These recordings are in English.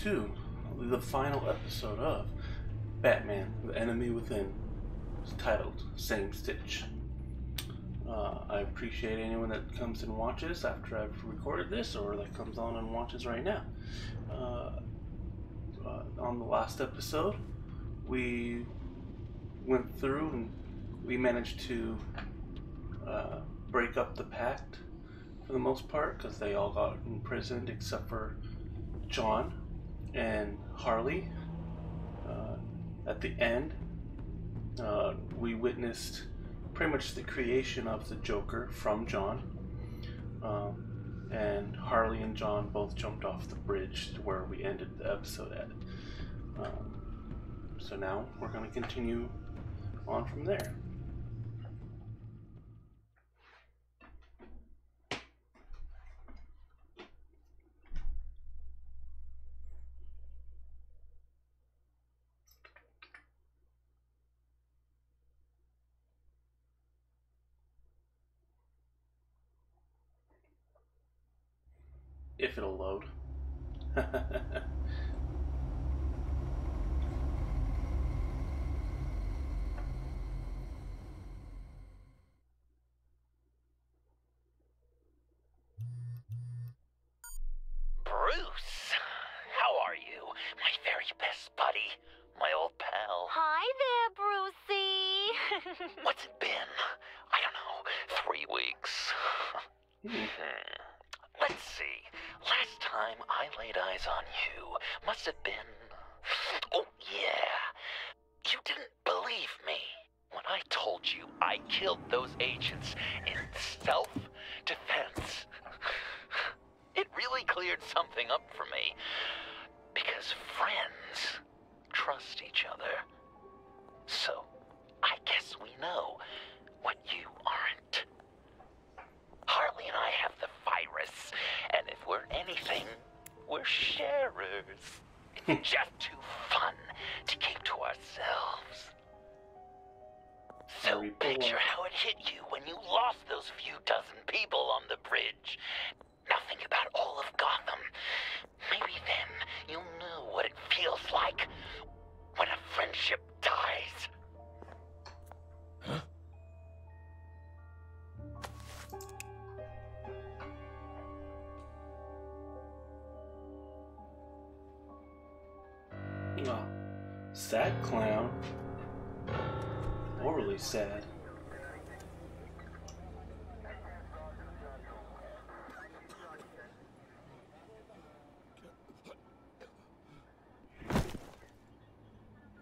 to the final episode of Batman, The Enemy Within. It's titled Same Stitch. I appreciate anyone that comes and watches after I've recorded this, or that comes on and watches right now. On the last episode, we went through and we managed to break up the pact for the most part, because they all got imprisoned except for John and Harley. At the end, we witnessed pretty much the creation of the Joker from John, and Harley and John both jumped off the bridge to where we ended the episode at. So now we're going to continue on from there. If it'll load. Bruce, how are you? My very best buddy, my old pal. Hi there, Brucey. What's it been? I don't know, 3 weeks. Let's see. Last time I laid eyes on you must have been... Oh, yeah. You didn't believe me when I told you I killed those agents in self-defense. It really cleared something up for me. Because friends trust each other. So, I guess we know what you aren't. Harley and I have the virus, and if we're anything, we're sharers. It's just too fun to keep to ourselves. So picture how it hit you when you lost those few dozen people on the bridge. Now think about all of Gotham. Maybe then you'll know what it feels like when a friendship dies. Huh? Oh, sad clown. Overly sad.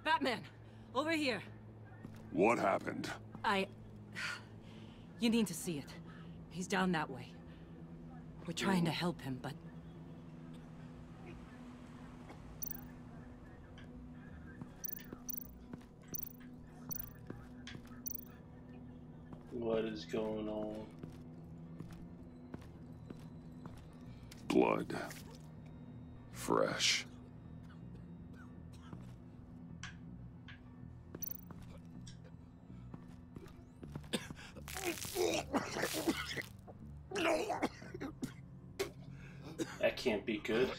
Batman, over here. What happened? You need to see it. He's down that way. We're trying to help him, but... What is going on? Blood. Fresh. That can't be good.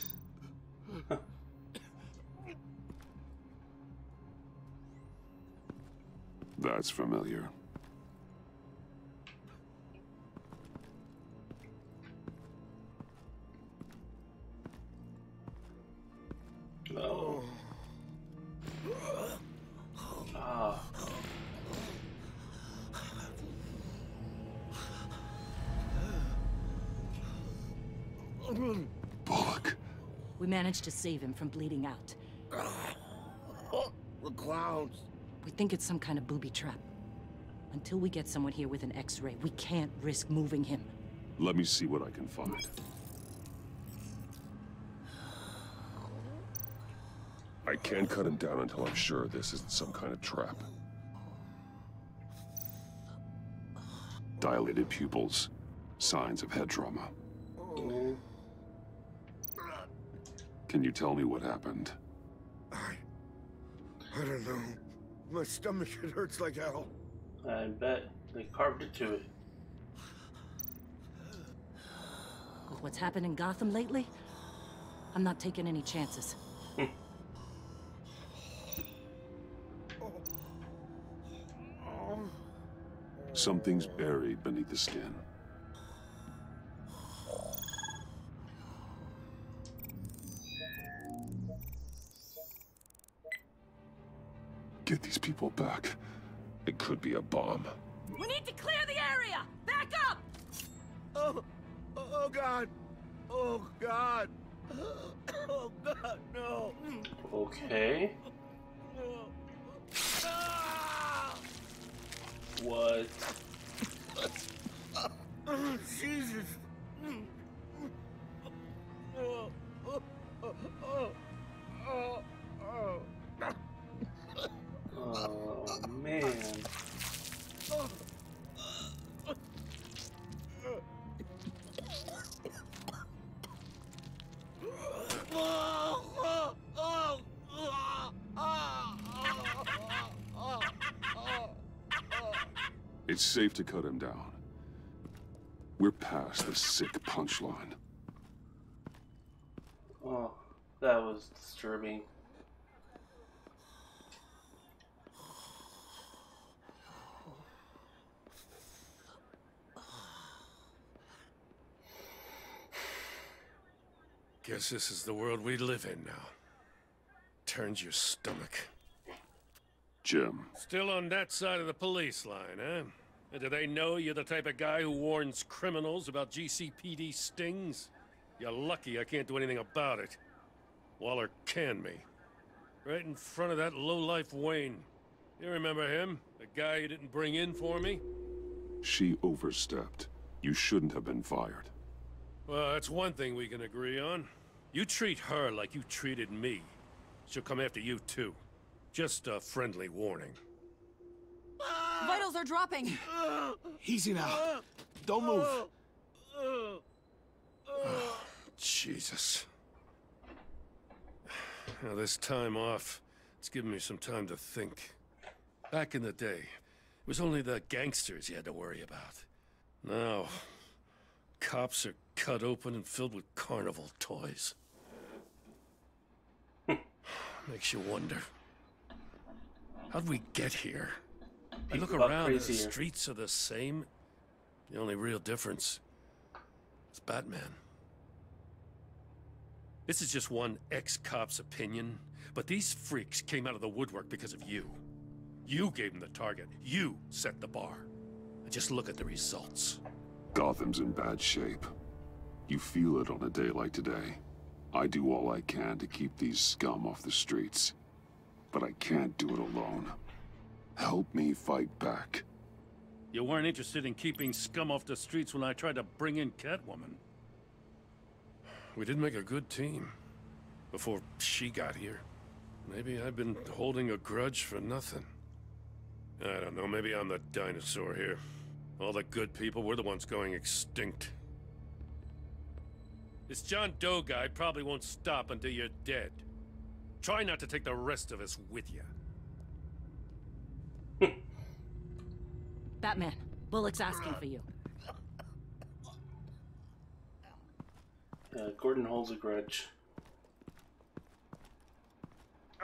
That's familiar. Oh. Ah. Bullock. We managed to save him from bleeding out. The clowns. We think it's some kind of booby trap. Until we get someone here with an X-ray, we can't risk moving him. Let me see what I can find. I can't cut him down until I'm sure this isn't some kind of trap. Dilated pupils. Signs of head trauma. Can you tell me what happened? I don't know. My stomach, it hurts like hell. I bet they carved it to it. With what's happened in Gotham lately, I'm not taking any chances. Something's buried beneath the skin. Get these people back. It could be a bomb. We need to clear the area! Back up! Oh God! Oh God! Oh God, no! Okay. What? Oh, Jesus! Oh, man. It's safe to cut him down. We're past the sick punchline. Oh, that was disturbing. Guess this is the world we live in now. Turns your stomach. Jim, Still on that side of the police line, huh? And do they know you're the type of guy who warns criminals about GCPD stings? You're lucky I can't do anything about it. Waller canned me. Right in front of that lowlife Wayne. You remember him? The guy you didn't bring in for me? she overstepped. You shouldn't have been fired. Well, that's one thing we can agree on. You treat her like you treated me. She'll come after you, too. Just a friendly warning. Vitals are dropping! Easy now. Don't move. Jesus. Now, this time off, it's given me some time to think. Back in the day, it was only the gangsters you had to worry about. Now, cops are cut open and filled with carnival toys. Makes you wonder. How'd we get here? I look People got around and the crazier. streets are the same. The only real difference is Batman. This is just one ex-cop's opinion, but these freaks came out of the woodwork because of you. You gave them the target. You set the bar. And just look at the results. Gotham's in bad shape. You feel it on a day like today. I do all I can to keep these scum off the streets. But I can't do it alone. Help me fight back. You weren't interested in keeping scum off the streets when I tried to bring in Catwoman. We did make a good team. Before she got here. Maybe I've been holding a grudge for nothing. I don't know, maybe I'm the dinosaur here. All the good people, we're the ones going extinct. This John Doe guy probably won't stop until you're dead. Try not to take the rest of us with you. Batman, Bullock's asking for you. Gordon holds a grudge.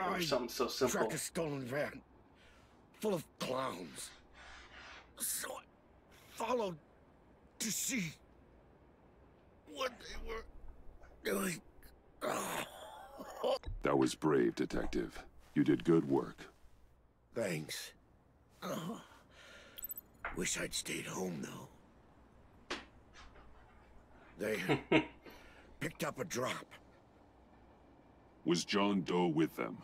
Or something so simple. Tracked a stolen van, full of clowns. So I followed to see what they were doing. That was brave, Detective. You did good work. Thanks. Wish I'd stayed home, though. They picked up a drop. Was John Doe with them?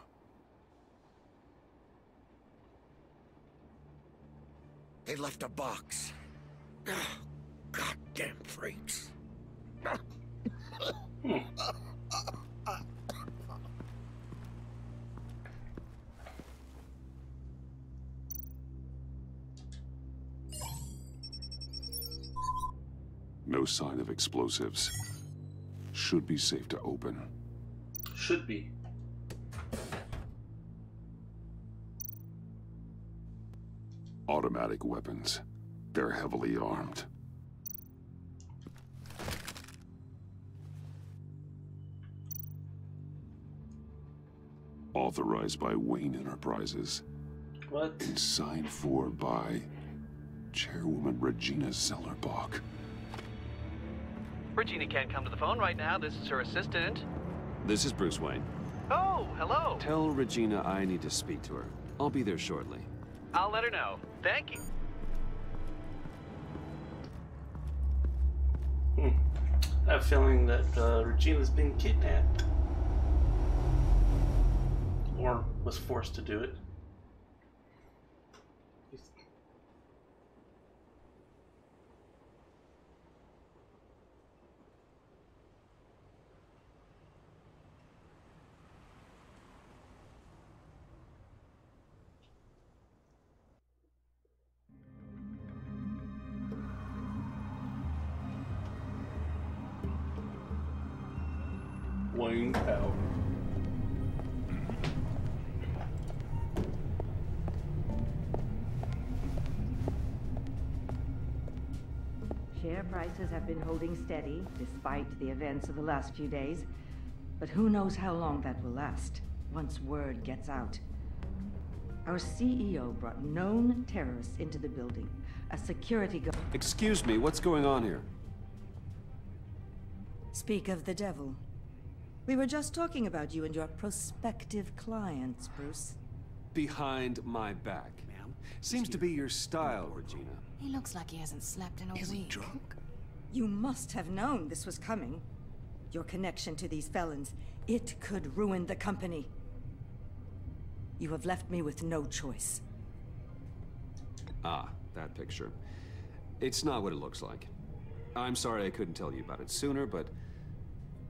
They left a box. Goddamn freaks. No sign of explosives. Should be safe to open. Should be. Automatic weapons. They're heavily armed. Authorized by Wayne Enterprises. What? And signed for by Chairwoman Regina Zellerbach. Regina can't come to the phone right now. This is her assistant. This is Bruce Wayne. Oh, hello. Tell Regina I need to speak to her. I'll be there shortly. I'll let her know. Thank you. I have a feeling that Regina's been kidnapped. Or was forced to do it. Wayne Powell. Share prices have been holding steady despite the events of the last few days. But who knows how long that will last once word gets out. Our CEO brought known terrorists into the building. A security guard. Excuse me, what's going on here? Speak of the devil. We were just talking about you and your prospective clients, Bruce. Behind my back, ma'am. Seems to be your style, Regina. He looks like he hasn't slept in a week. Is he drunk? You must have known this was coming. Your connection to these felons, it could ruin the company. You have left me with no choice. Ah, that picture. It's not what it looks like. I'm sorry I couldn't tell you about it sooner, but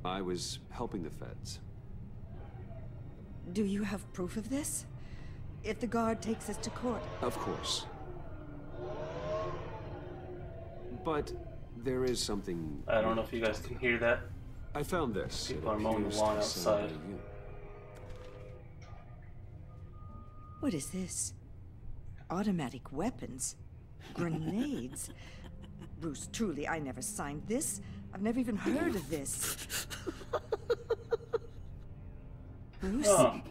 I was helping the feds. Do you have proof of this? If the guard takes us to court? Of course. But there is something... I don't know if you guys can hear that. I found this. People are mowing the lawn outside. What is this? Automatic weapons? Grenades? Bruce, truly, I never signed this. I've never even heard of this. Bruce? Oh.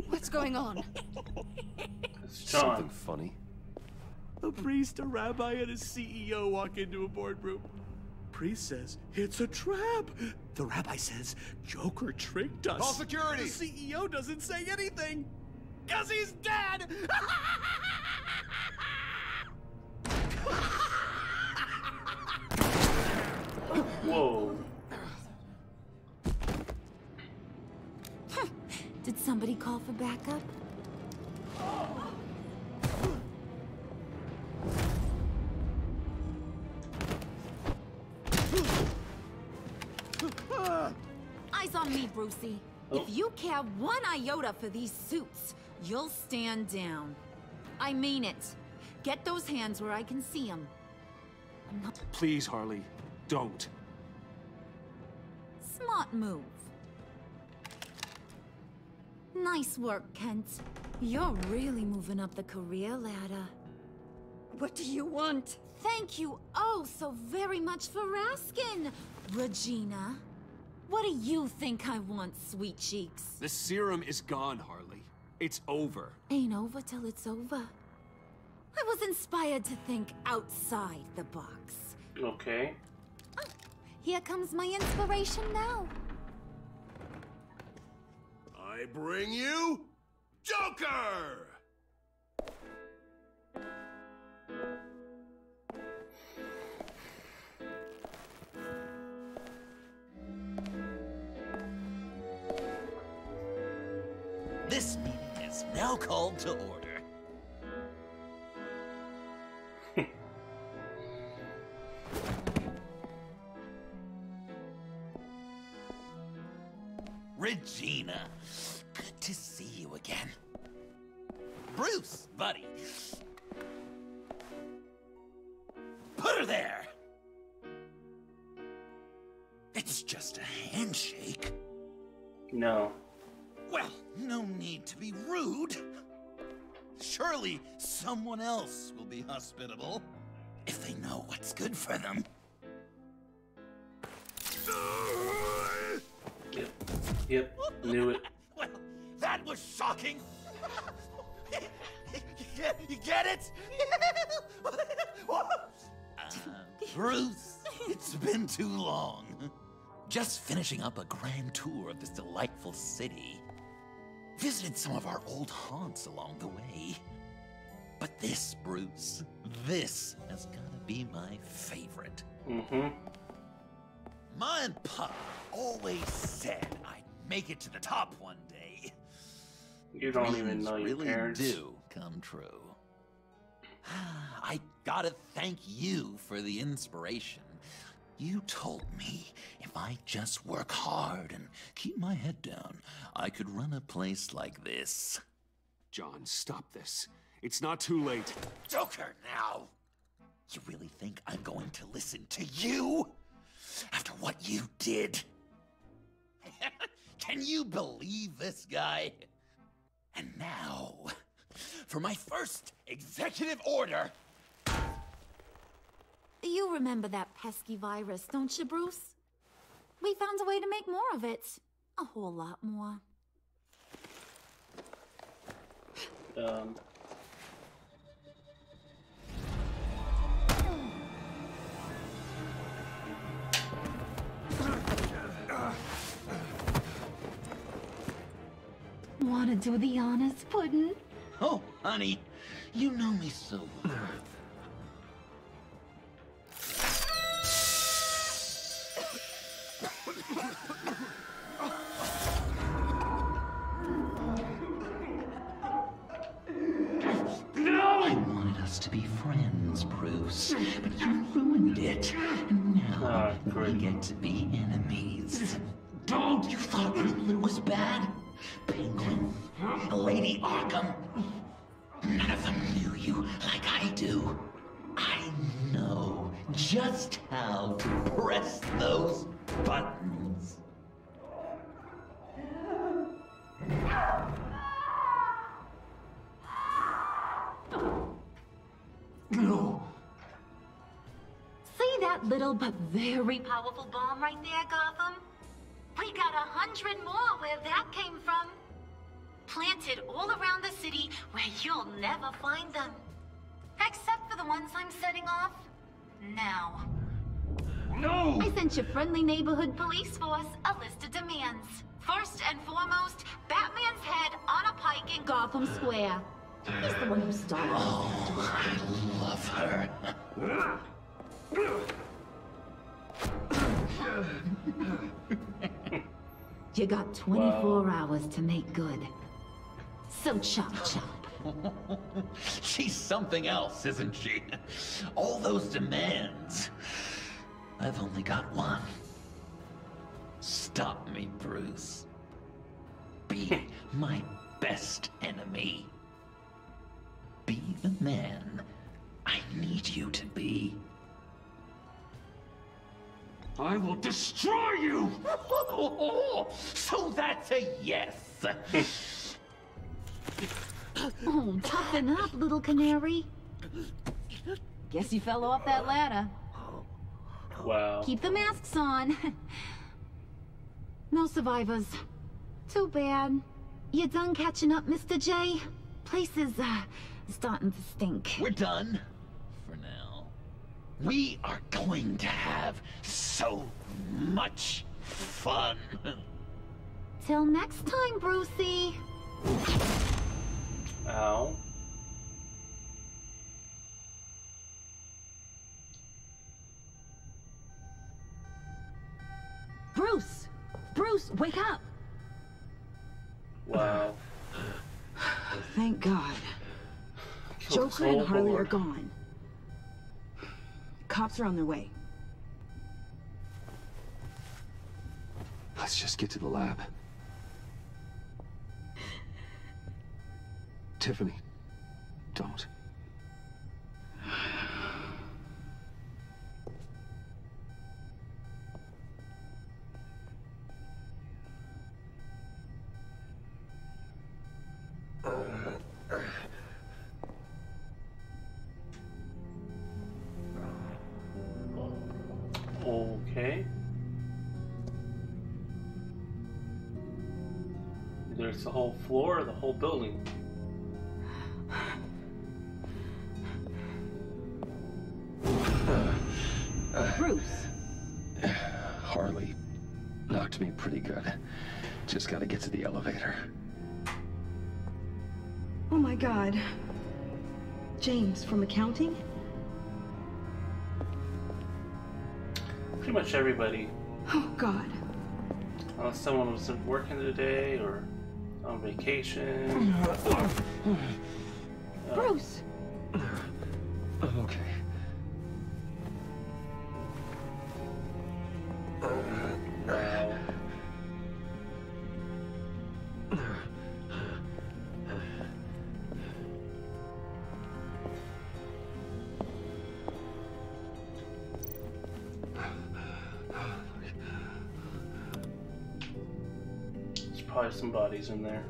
What's going on? It's John. Something funny. A priest, a rabbi, and a CEO walk into a boardroom. Priest says, it's a trap. The rabbi says, Joker tricked us. Call security! The CEO doesn't say anything, because he's dead! Whoa. Did somebody call for backup? Eyes on me, Brucey. Oh. If you care one iota for these suits, you'll stand down. I mean it. Get those hands where I can see them. I'm not... Please, Harley, don't. Smart move. Nice work, Kent. You're really moving up the career ladder. What do you want? Thank you oh so very much for asking, Regina. What do you think I want, sweet cheeks? The serum is gone, Harley. It's over. Ain't over till it's over. I was inspired to think outside the box. Okay. Oh, here comes my inspiration now. I bring you Joker! This meeting is now called to order. Regina, good to see you again. Bruce, buddy. Put her there! It's just a handshake. No. Well, no need to be rude. Surely someone else will be hospitable if they know what's good for them. Yep. Knew it. Well, that was shocking. You get it? Bruce, it's been too long. Just finishing up a grand tour of this delightful city. Visited some of our old haunts along the way. But this, Bruce, this has gotta be my favorite. Mm-hmm. Ma and Pa always said I'd make it to the top one day. You don't even know your really parents. do come true. I gotta thank you for the inspiration. You told me if I just work hard and keep my head down, I could run a place like this. John, stop this. It's not too late. Joker, now! You really think I'm going to listen to you? After what you did? Can you believe this guy? And now, for my first executive order. You remember that pesky virus, don't you, Bruce? We found a way to make more of it. A whole lot more. Wanna do the honors, Puddin'? Oh, honey, you know me so well. I wanted us to be friends, Bruce, but you ruined it. And now we get to be enemies. Don't! You thought Riddler was bad? Penguin, Lady Arkham. None of them knew you like I do. I know just how to press those buttons. No. See that little but very powerful bomb right there, Gotham? We got 100 more where that came from. Planted all around the city where you'll never find them. Except for the ones I'm setting off now. No! I sent your friendly neighborhood police force a list of demands. First and foremost, Batman's head on a pike in Gotham Square. He's the one who started. Oh, I love her. You got 24 hours to make good. So chop chop. She's something else, isn't she? All those demands. I've only got one. Stop me, Bruce. Be my best enemy. Be the man I need you to be. I will destroy you! So that's a yes. Oh, toughen up, little canary. Guess you fell off that ladder. Wow. Keep the masks on. No survivors. Too bad. You done catching up, Mr. J? Place is, starting to stink. We're done. For now. We are going to have so much fun. Till next time, Brucey. Ow. Bruce! Bruce, wake up! Wow. Thank God. Killed his Joker and whole Harley are board. gone. Cops are on their way. Let's just get to the lab. Tiffany, don't. Okay. There's the whole floor, the whole building. Bruce. Harley knocked me pretty good. Just gotta get to the elevator. Oh my God. James from accounting? Pretty much everybody. Oh God. Unless someone wasn't working today or on vacation. Bruce! Okay. There's probably some bodies in there.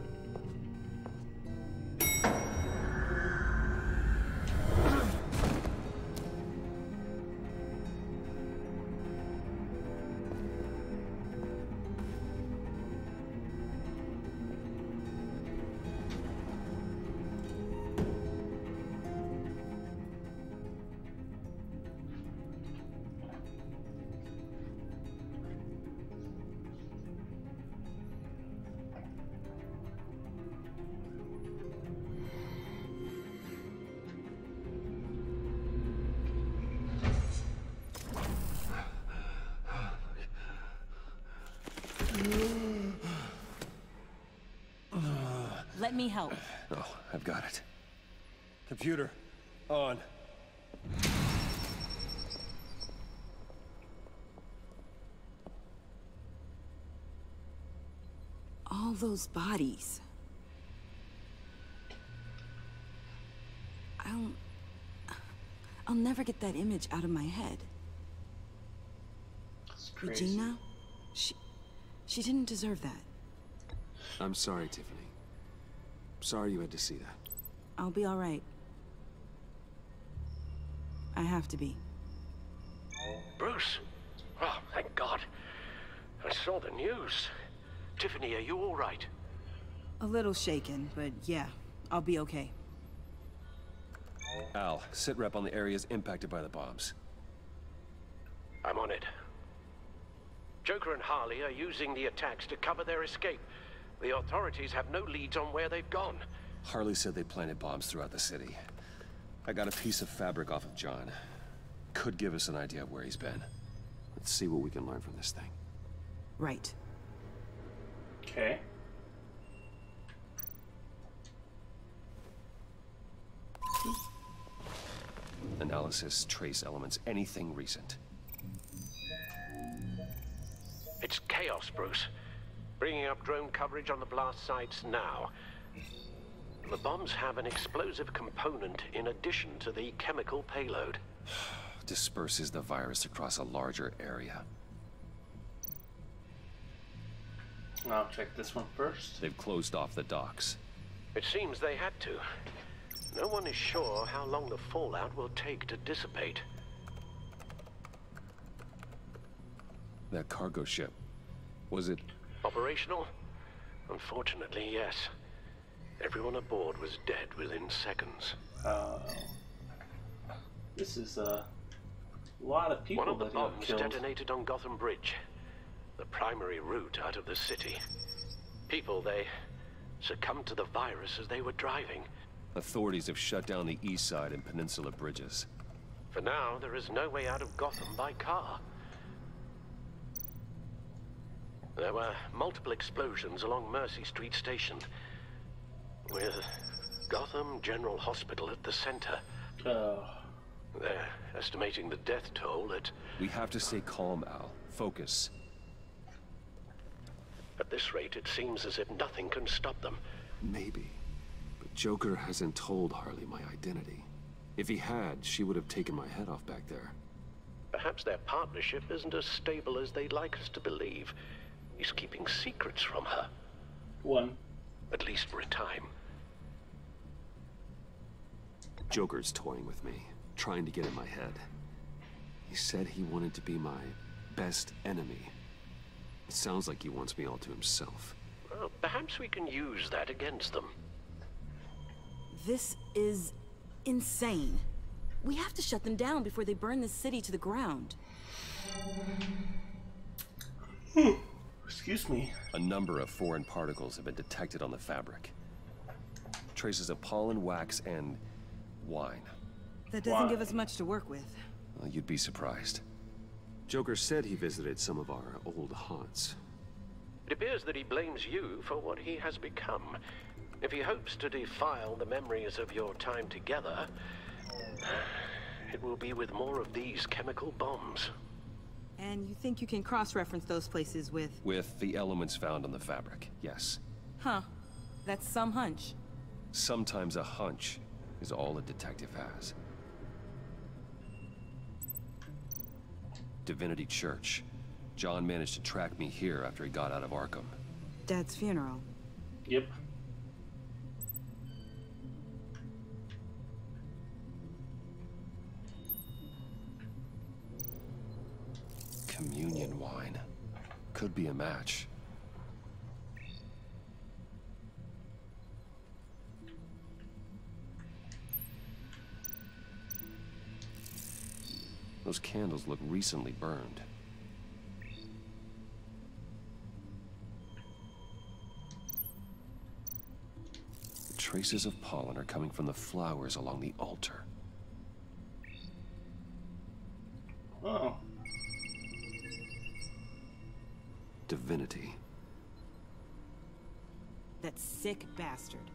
Let me help. Oh, I've got it. Computer, on. All those bodies. I'll never get that image out of my head. Regina? She didn't deserve that. I'm sorry, Tiffany. Sorry you had to see that. I'll be all right. I have to be. Bruce? Oh, thank God. I saw the news. Tiffany, are you all right? A little shaken, but yeah, I'll be okay. Al, sit rep on the areas impacted by the bombs. I'm on it. Joker and Harley are using the attacks to cover their escape. The authorities have no leads on where they've gone. Harley said they planted bombs throughout the city. I got a piece of fabric off of John. Could give us an idea of where he's been. Let's see what we can learn from this thing. Right. Okay. Analysis, trace elements, anything recent. It's chaos, Bruce. Bringing up drone coverage on the blast sites now. The bombs have an explosive component in addition to the chemical payload. Disperses the virus across a larger area. I'll check this one first. They've closed off the docks. It seems they had to. No one is sure how long the fallout will take to dissipate. That cargo ship, was it... Operational? Unfortunately, yes. Everyone aboard was dead within seconds. This is a lot of people. One of the that got bombs killed. detonated on Gotham Bridge, the primary route out of the city. People, they succumbed to the virus as they were driving. Authorities have shut down the east side and peninsula bridges. For now, there is no way out of Gotham by car. There were multiple explosions along Mercy Street Station, with Gotham General Hospital at the center. They're estimating the death toll at... We have to stay calm, Al. Focus. At this rate, it seems as if nothing can stop them. Maybe. But Joker hasn't told Harley my identity. If he had, she would have taken my head off back there. Perhaps their partnership isn't as stable as they'd like us to believe. He's keeping secrets from her. One. At least for a time. Joker's toying with me, trying to get in my head. He said he wanted to be my best enemy. It sounds like he wants me all to himself. Well, perhaps we can use that against them. This is insane. We have to shut them down before they burn this city to the ground. Excuse me. A number of foreign particles have been detected on the fabric. Traces of pollen, wax, and wine. That doesn't give us much to work with. Well, you'd be surprised. Joker said he visited some of our old haunts. It appears that he blames you for what he has become. If he hopes to defile the memories of your time together, it will be with more of these chemical bombs. And you think you can cross-reference those places with... With the elements found on the fabric, yes. Huh. That's some hunch. Sometimes a hunch is all a detective has. Divinity Church. John managed to track me here after he got out of Arkham. Dad's funeral. Yep. Communion wine. Could be a match. Those candles look recently burned. The traces of pollen are coming from the flowers along the altar. Oh. Divinity. That sick bastard.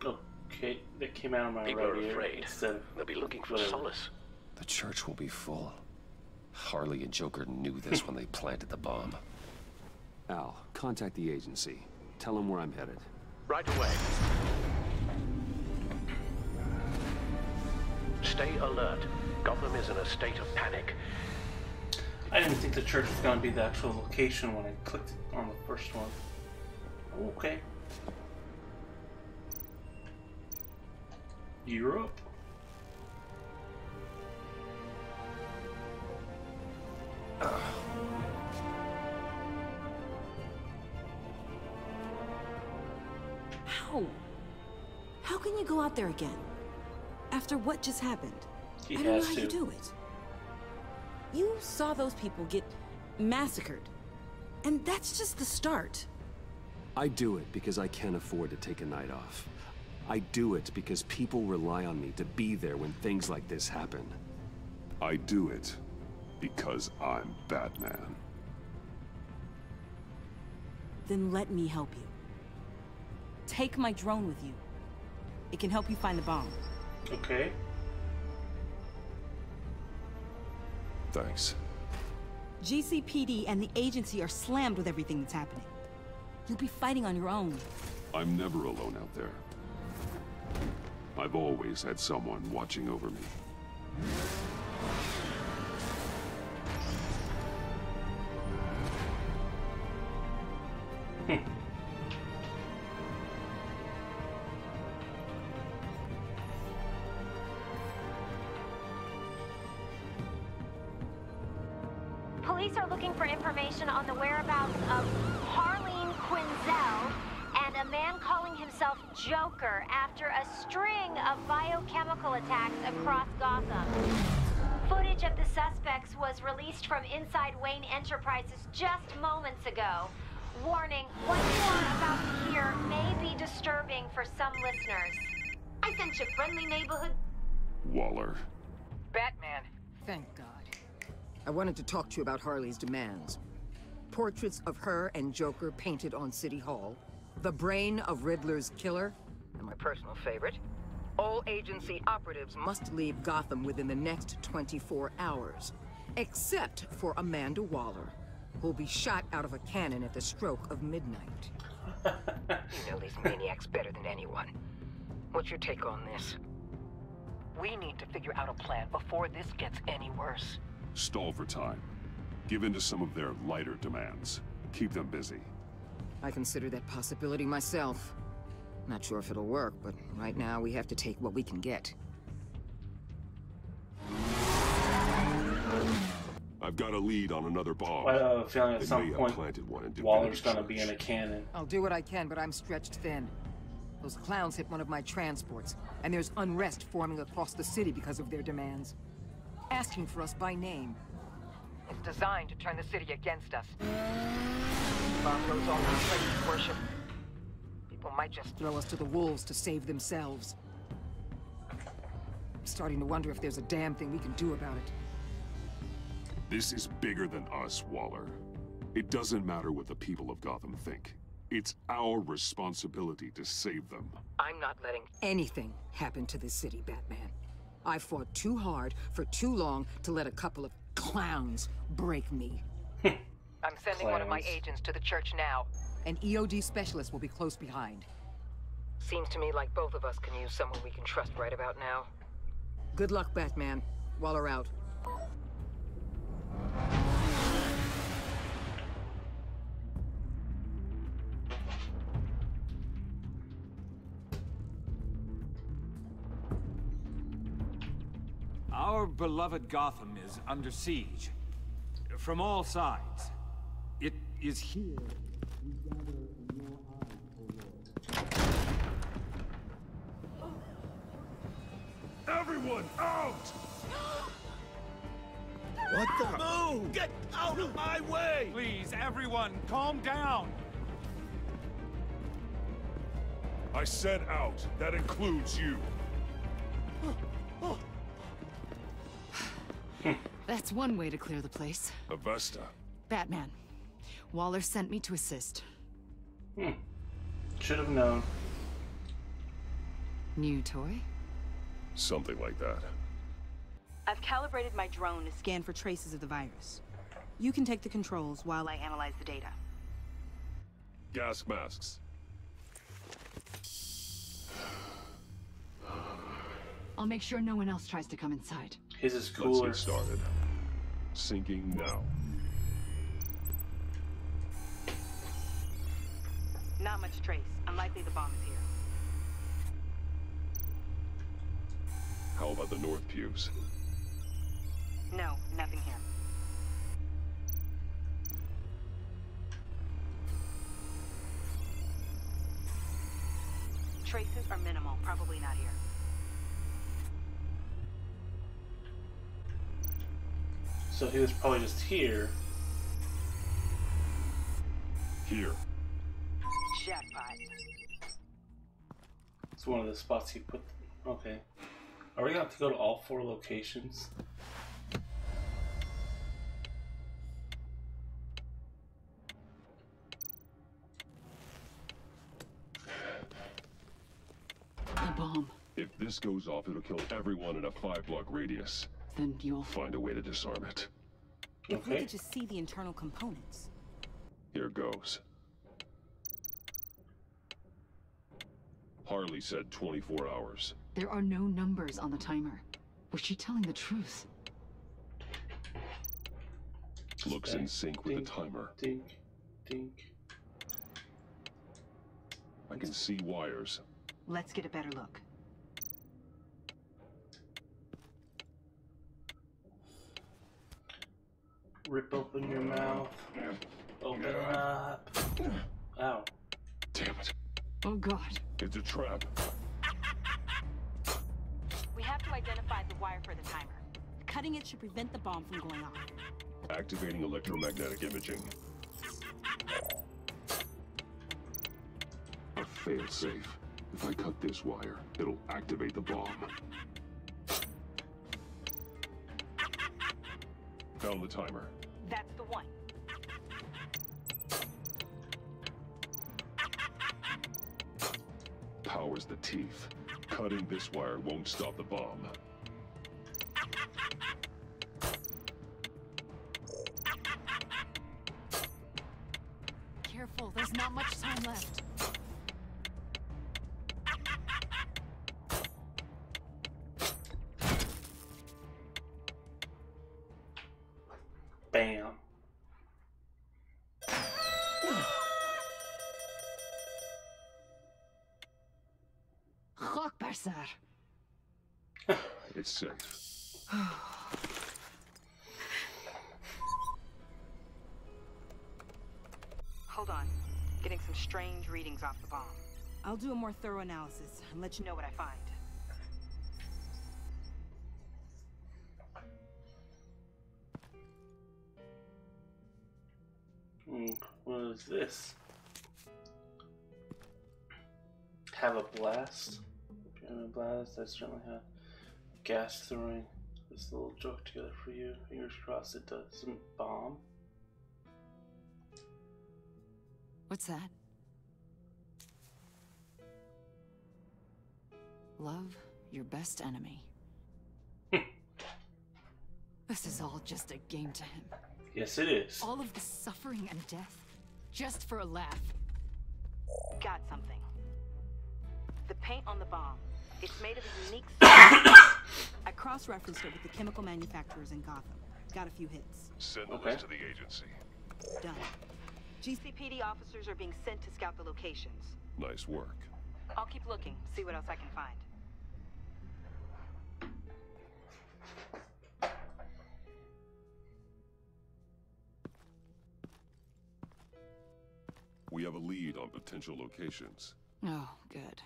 Okay, that came out of my People right are ear afraid. instead of They'll be looking for whatever. solace. The church will be full. Harley and Joker knew this when they planted the bomb. Al, contact the agency. Tell them where I'm headed. Right away. Stay alert. Gotham is in a state of panic. I didn't think the church was going to be the actual location when I clicked on the first one. Okay. Europe? How can you go out there again? After what just happened? He I don't know has how to. you do it. You saw those people get massacred. And that's just the start. I do it because I can't afford to take a night off. I do it because people rely on me to be there when things like this happen. I do it because I'm Batman. Then let me help you. Take my drone with you. It can help you find the bomb. Okay. Thanks. GCPD and the agency are slammed with everything that's happening. You'll be fighting on your own. I'm never alone out there. I've always had someone watching over me. Police are looking for information on the whereabouts of Harleen Quinzel and a man calling himself Joker after a string of biochemical attacks across Gotham. Footage of the suspects was released from inside Wayne Enterprises just moments ago. Warning, what you are about to hear may be disturbing for some listeners. I sent you friendly neighborhood... Waller. Batman. Thank God. I wanted to talk to you about Harley's demands. Portraits of her and Joker painted on City Hall. The brain of Riddler's killer. And my personal favorite. All agency operatives must leave Gotham within the next 24 hours. Except for Amanda Waller, who'll be shot out of a cannon at the stroke of midnight. You know these maniacs better than anyone. What's your take on this? We need to figure out a plan before this gets any worse. Stall for time. Give in to some of their lighter demands. Keep them busy. I consider that possibility myself. Not sure if it'll work, but right now we have to take what we can get. I've got a lead on another bomb. I have a feeling at They some may have point planted one in Waller's Divinity gonna be in a cannon. I'll do what I can, but I'm stretched thin. Those clowns hit one of my transports, and there's unrest forming across the city because of their demands. Asking for us by name. It's designed to turn the city against us. Bomb goes all over places worship. People might just throw us to the wolves to save themselves. I'm starting to wonder if there's a damn thing we can do about it. This is bigger than us, Waller. It doesn't matter what the people of Gotham think. It's our responsibility to save them. I'm not letting anything happen to this city, Batman. I fought too hard for too long to let a couple of clowns break me. I'm sending one of my agents to the church now. An EOD specialist will be close behind. Seems to me like both of us can use someone we can trust right about now. Good luck, Batman. Waller out. Our beloved Gotham is under siege. From all sides. It is here we gather in your eyes, O Lord. Everyone, out! What the? Move! Get out of my way! Please, everyone, calm down! I said out. That includes you. That's one way to clear the place. Avesta. Batman. Waller sent me to assist. Should have known. New toy? Something like that. I've calibrated my drone to scan for traces of the virus. You can take the controls while I analyze the data. Gas masks. I'll make sure no one else tries to come inside. His is cooler. Let's get started. Sinking now. Not much trace. Unlikely the bomb is here. How about the north pews? No, nothing here. Traces are minimal. Probably not here. So he was probably just here. Here. Jackpot. It's one of the spots he put. Okay. Are we gonna have to go to all 4 locations? The bomb. If this goes off, it'll kill everyone in a 5-block radius. Then you'll find a way to disarm it. If we could just see the internal components. Here goes. Harley said 24 hours. There are no numbers on the timer. Was she telling the truth? Looks in sync with the timer. Dink, dink. I can see wires. Let's get a better look. Rip open your mouth. Open up. Ow. Damn it. Oh god. It's a trap. We have to identify the wire for the timer. Cutting it should prevent the bomb from going off. Activating electromagnetic imaging. A failsafe. If I cut this wire, it'll activate the bomb. Found the timer. That's the one. Powers the teeth. Cutting this wire won't stop the bomb. Careful, there's not much time left. Bam. It's safe. Hold on. Getting some strange readings off the bomb. I'll do a more thorough analysis and let you know what I find. What is this? Have a blast. Pyramid blast. That's certainly how gas throwing this little joke together for you. Fingers crossed it doesn't bomb. What's that? Love your best enemy. This is all just a game to him. Yes, it is. All of the suffering and death, just for a laugh. Got something. The paint on the bomb. It's made of a unique I cross-referenced it with the chemical manufacturers in Gotham. Got a few hits. Send the list to the agency. Done. GCPD officers are being sent to scout the locations. Nice work. I'll keep looking, see what else I can find. We have a lead on potential locations. Oh, good.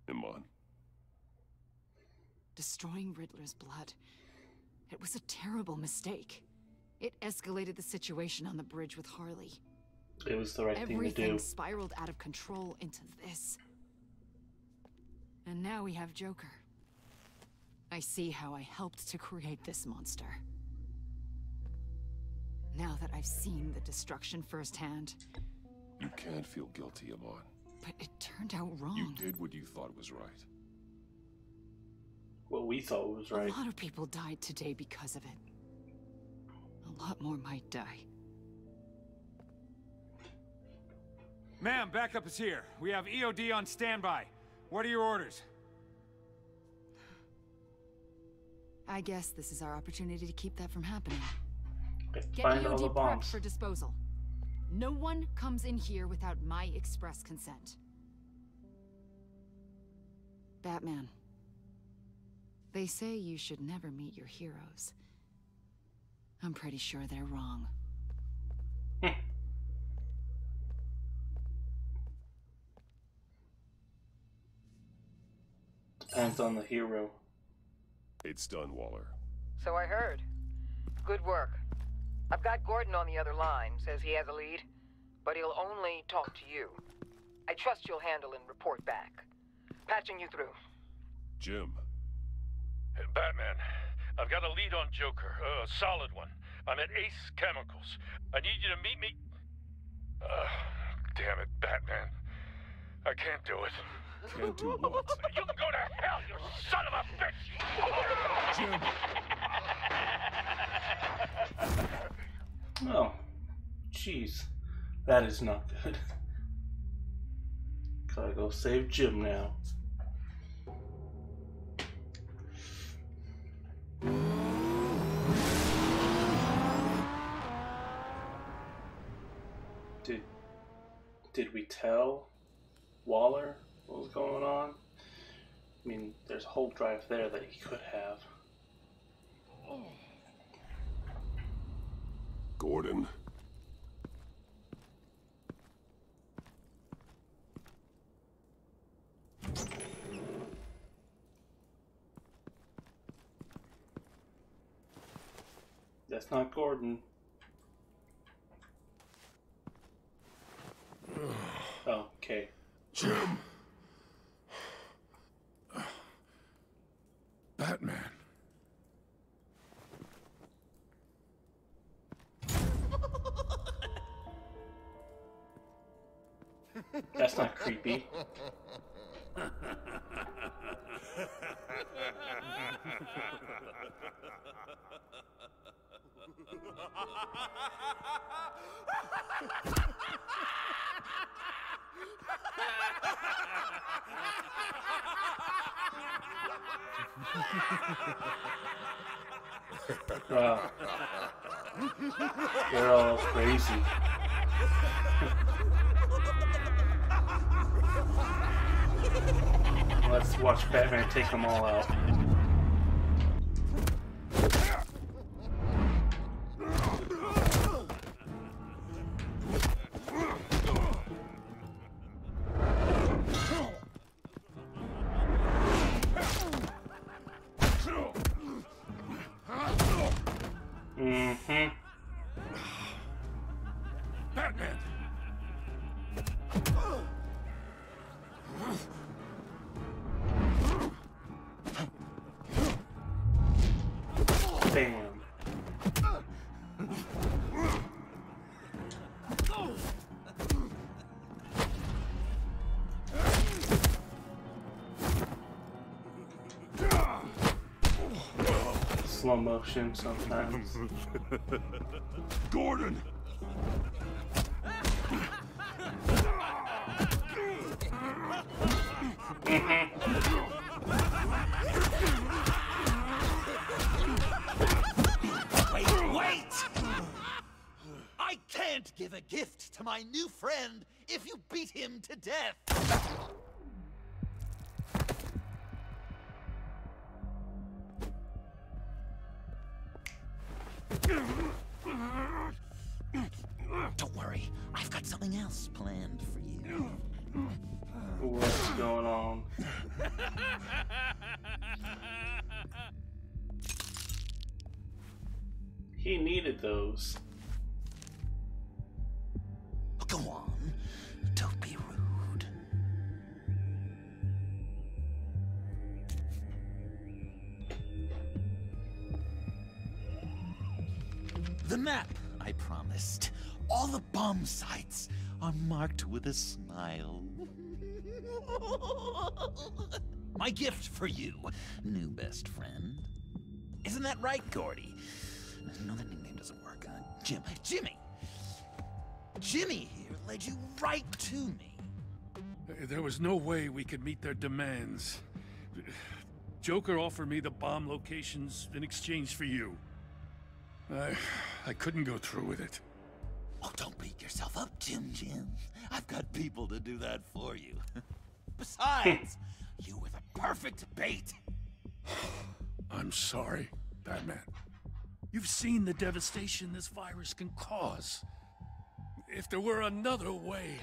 Iman. Destroying Riddler's blood. It was a terrible mistake. It escalated the situation on the bridge with Harley. It was the right thing to do. Everything spiraled out of control into this. And now we have Joker. I see how I helped to create this monster. Now that I've seen the destruction firsthand... You can't feel guilty, Iman. But it turned out wrong. You did what you thought was right. What we thought was right. A lot of people died today because of it. A lot more might die. Ma'am, backup is here. We have EOD on standby. What are your orders? I guess this is our opportunity to keep that from happening. Get Find all the EOD prepped bombs. for disposal. No one comes in here without my express consent. Batman. They say you should never meet your heroes. I'm pretty sure they're wrong. Depends on the hero. It's done, Waller. So I heard. Good work. I've got Gordon on the other line. Says he has a lead, but he'll only talk to you. I trust you'll handle and report back. Patching you through. Jim. Hey, Batman, I've got a lead on Joker, a solid one. I'm at Ace Chemicals. I need you to meet me... damn it, Batman. I can't do it. Can't do what? You can go to hell, you son of a bitch! Jim! Oh, jeez, that is not good. Gotta go save Jim now. Did we tell Waller what was going on? I mean, there's a whole drive there that he could have. Gordon. That's not Gordon. Oh, okay. Jim. Batman. That's not creepy. They're all crazy. Let's watch Batman take them all out. Bam. Slow motion sometimes. Gordon! Wait! I can't give a gift to my new friend if you beat him to death! Don't worry, I've got something else planned for you. What's going on? He needed those. Go on, don't be rude. The map I promised. All the bomb sites are marked with a smile. My gift for you, new best friend. Isn't that right, Gordy? No, that nickname doesn't work. Jimmy! Jimmy here led you right to me. There was no way we could meet their demands. Joker offered me the bomb locations in exchange for you. I couldn't go through with it. Oh, don't beat yourself up, Jim. I've got people to do that for you. Besides, you were the perfect bait. I'm sorry, Batman. You've seen the devastation this virus can cause. If there were another way...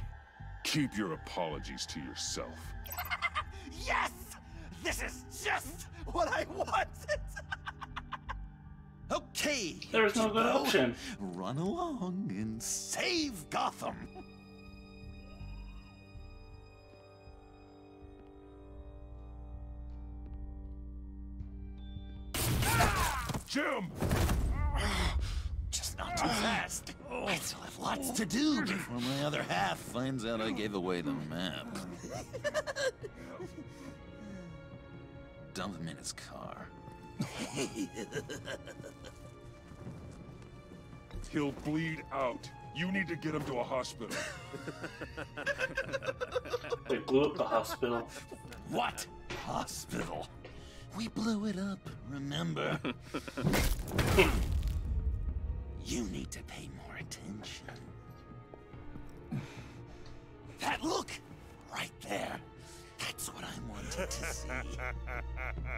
Keep your apologies to yourself. Yes! This is just what I wanted! Okay, there's no good option. Run along and save Gotham. Jim! Just not too fast. I still have lots to do before my other half finds out I gave away the map. Dump him in his car. He'll bleed out. You need to get him to a hospital. They blew up the hospital. What hospital? We blew it up, remember? You need to pay more attention. That look! Right there. That's what I wanted to see.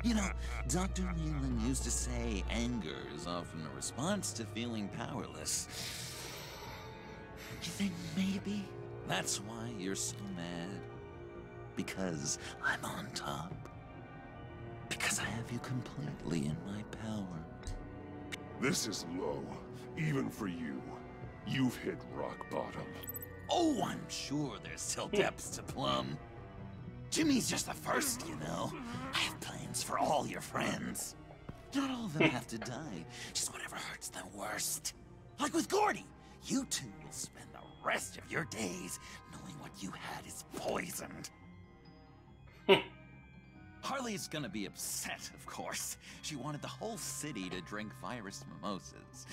You know, Dr. Leland used to say anger is often a response to feeling powerless. You think maybe that's why you're so mad? Because I'm on top? Because I have you completely in my power. This is low, even for you. You've hit rock bottom. Oh, I'm sure there's still depths to plumb. Jimmy's just the first, you know. I have plans for all your friends. Not all of them have to die, just whatever hurts them worst. Like with Gordy, you two will spend the rest of your days knowing what you had is poisoned. Harley's gonna be upset, of course. She wanted the whole city to drink virus mimosas.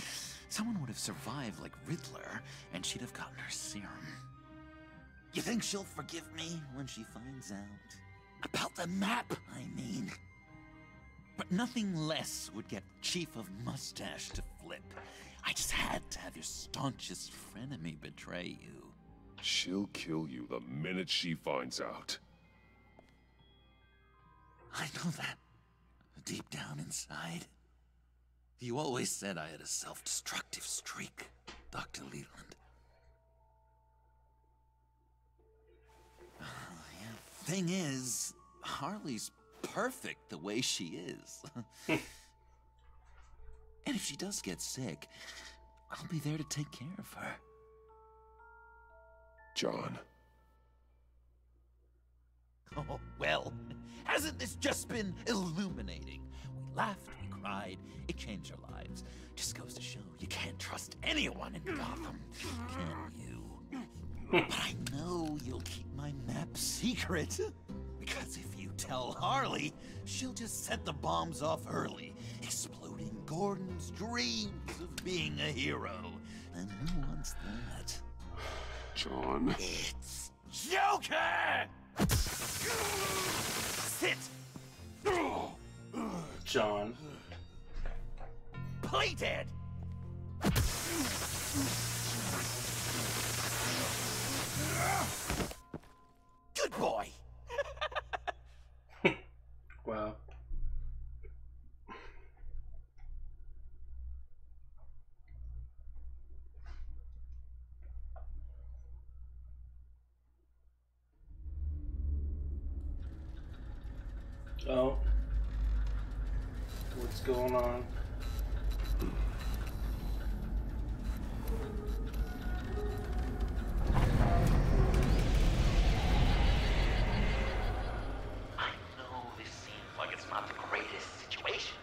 Someone would have survived like Riddler, and she'd have gotten her serum. You think she'll forgive me when she finds out? About the map, I mean. But nothing less would get Chief of Mustache to flip. I just had to have your staunchest frenemy betray you. She'll kill you the minute she finds out. I know that. Deep down inside. You always said I had a self-destructive streak, Dr. Leland. Thing is, Harley's perfect the way she is. And if she does get sick, I'll be there to take care of her. John. Oh, well, hasn't this just been illuminating? We laughed, we pride. It changed their lives. Just goes to show you can't trust anyone in Gotham, can you? But I know you'll keep my map secret. Because if you tell Harley, she'll just set the bombs off early, exploding Gordon's dreams of being a hero. And who wants that? John. It's Joker! Sit! John. Play dead! Good boy! Wow. Oh. What's going on? I know this seems like it's not the greatest situation.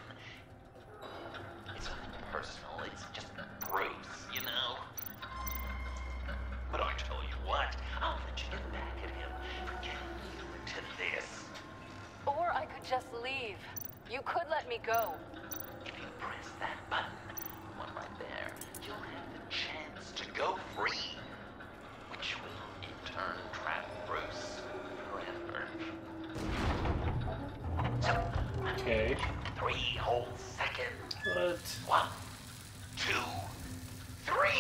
It's nothing personal, it's just Bruce, you know? But I tell you what, I'll let you get back at him for getting you into this. Or I could just leave. You could let me go. If you press that button, one right there, you'll have the chance to go free. Which will, in turn, trap Bruce forever. So, Okay. 3 whole seconds. What? 1, 2, 3!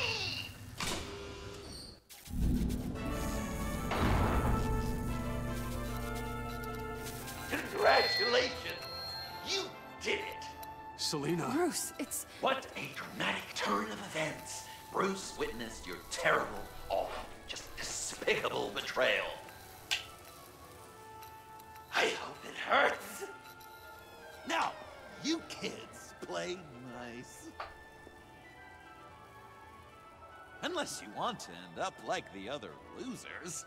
Congratulations! You did it! Selina. Bruce, it's... What a dramatic turn of events! Bruce witnessed your terrible, awful, just despicable betrayal. I hope it hurts! Now, you kids play nice. Unless you want to end up like the other losers.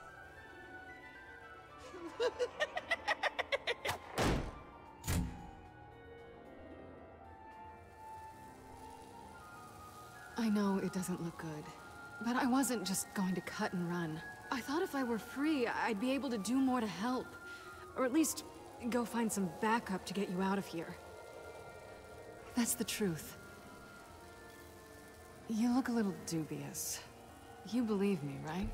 I know it doesn't look good, but I wasn't just going to cut and run. I thought if I were free, I'd be able to do more to help. Or at least go find some backup to get you out of here. That's the truth. You look a little dubious. You believe me, right?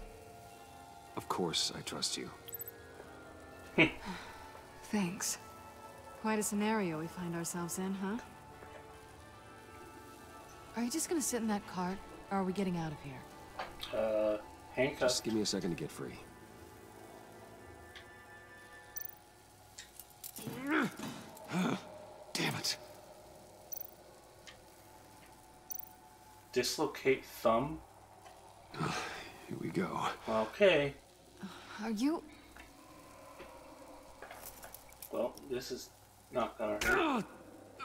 Of course I trust you. Thanks. Quite a scenario we find ourselves in, huh? Are you just gonna sit in that cart, or are we getting out of here? Handcuffed. Just give me a second to get free. Damn it. Dislocate thumb? Here we go. Okay. Are you... Well, this is not gonna hurt.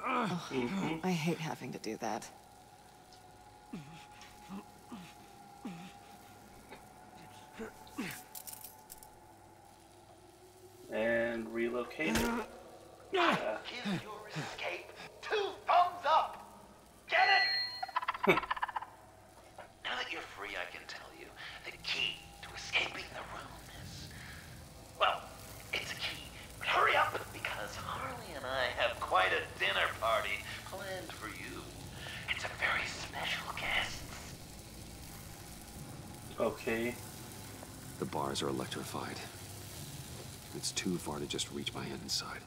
I hate having to do that. And relocate it. Give your escape 2 thumbs up! Get it? Now that you're free, I can tell you the key to escaping the room is... Well, it's a key, but hurry up, because Harley and I have quite a dinner party planned for you. It's a very special guest. Okay. The bars are electrified. It's too far to just reach my hand inside.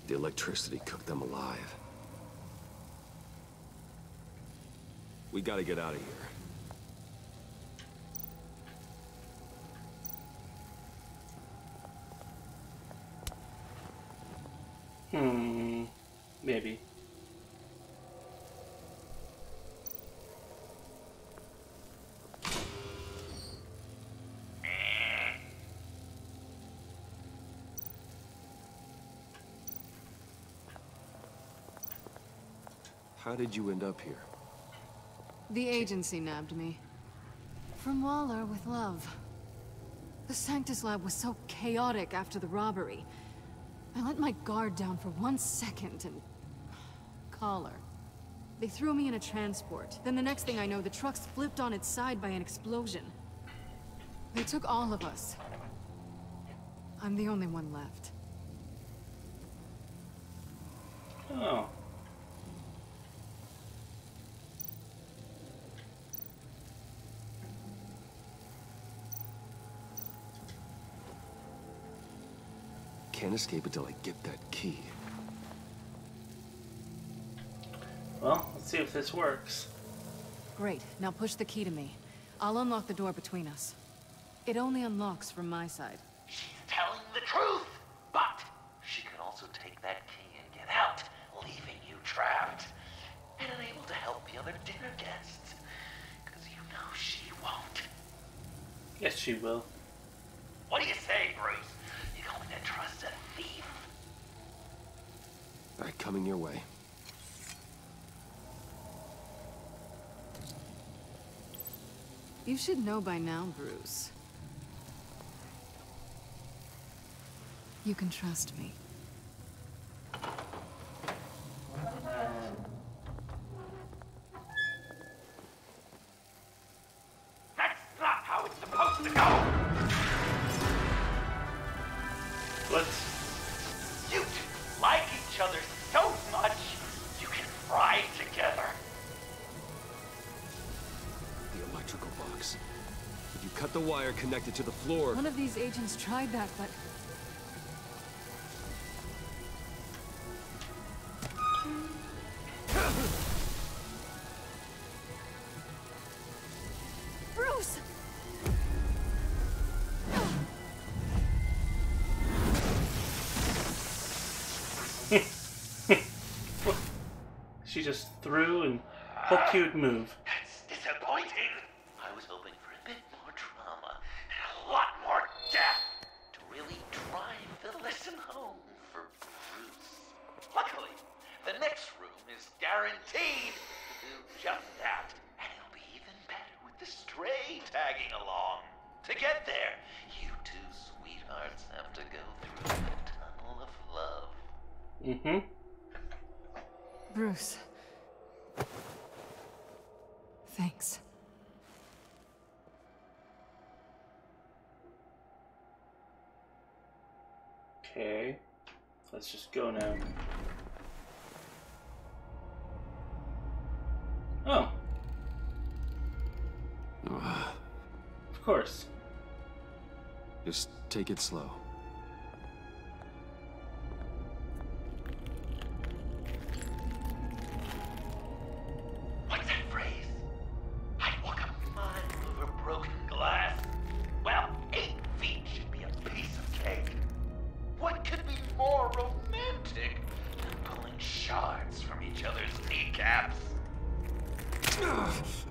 The electricity cooked them alive. We gotta get out of here. Maybe. How did you end up here? The agency nabbed me. From Waller with love. The Sanctus lab was so chaotic after the robbery. I let my guard down for 1 second and... call her. They threw me in a transport. Then the next thing I know, the truck's flipped on its side by an explosion. They took all of us. I'm the only one left. Oh. Can't escape until I get that key. Well, let's see if this works. Great. Now push the key to me. I'll unlock the door between us. It only unlocks from my side. She's telling the truth, but she could also take that key and get out, leaving you trapped and unable to help the other dinner guests. Because you know she won't. Yes, she will. What do you say, Bruce? You going to trust a thief? All right, coming your way. You should know by now, Bruce. You can trust me. That's not how it's supposed to go! What? You two like each other so much, you can fry together. The electrical box. If you cut the wire connected to the floor... One of these agents tried that, but... Bruce! She just threw and hoped he would move. That's disappointing. I was hoping for a bit more drama and a lot more death to really drive the lesson home for Bruce. Luckily, the next room is guaranteed to do just that. And it'll be even better with the stray tagging along. To get there, you two sweethearts have to go through the tunnel of love. Mm-hmm. Bruce. Thanks. Okay. Let's just go now. Oh. Of course. Just take it slow. What's that phrase? I'd walk a mile over broken glass. Well, 8 feet should be a piece of cake. What could be more romantic than pulling shards from each other's kneecaps?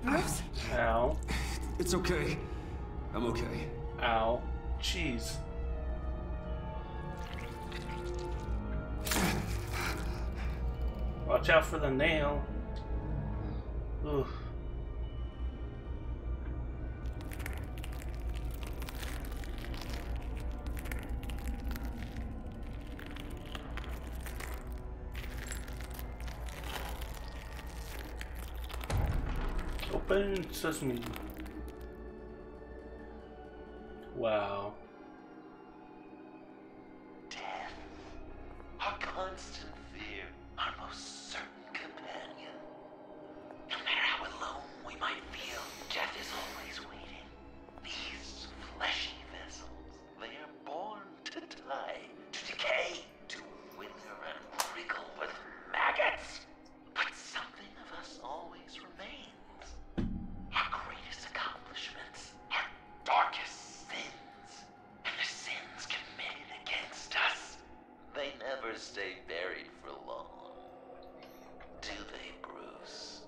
Bruce? Ow. It's okay. I'm okay. Ow. Jeez. Watch out for the nail. Ooh. Open sesame. Wow. Death. Our constant fear. Our most certain companion. No matter how alone we might feel, death is always waiting. These fleshy vessels, they are born to die, to decay, to wither and wriggle with maggots. But something of us always remains. Our greatest accomplishments, our darkest sins, and the sins committed against us. They never stay buried for long. Do they, Bruce?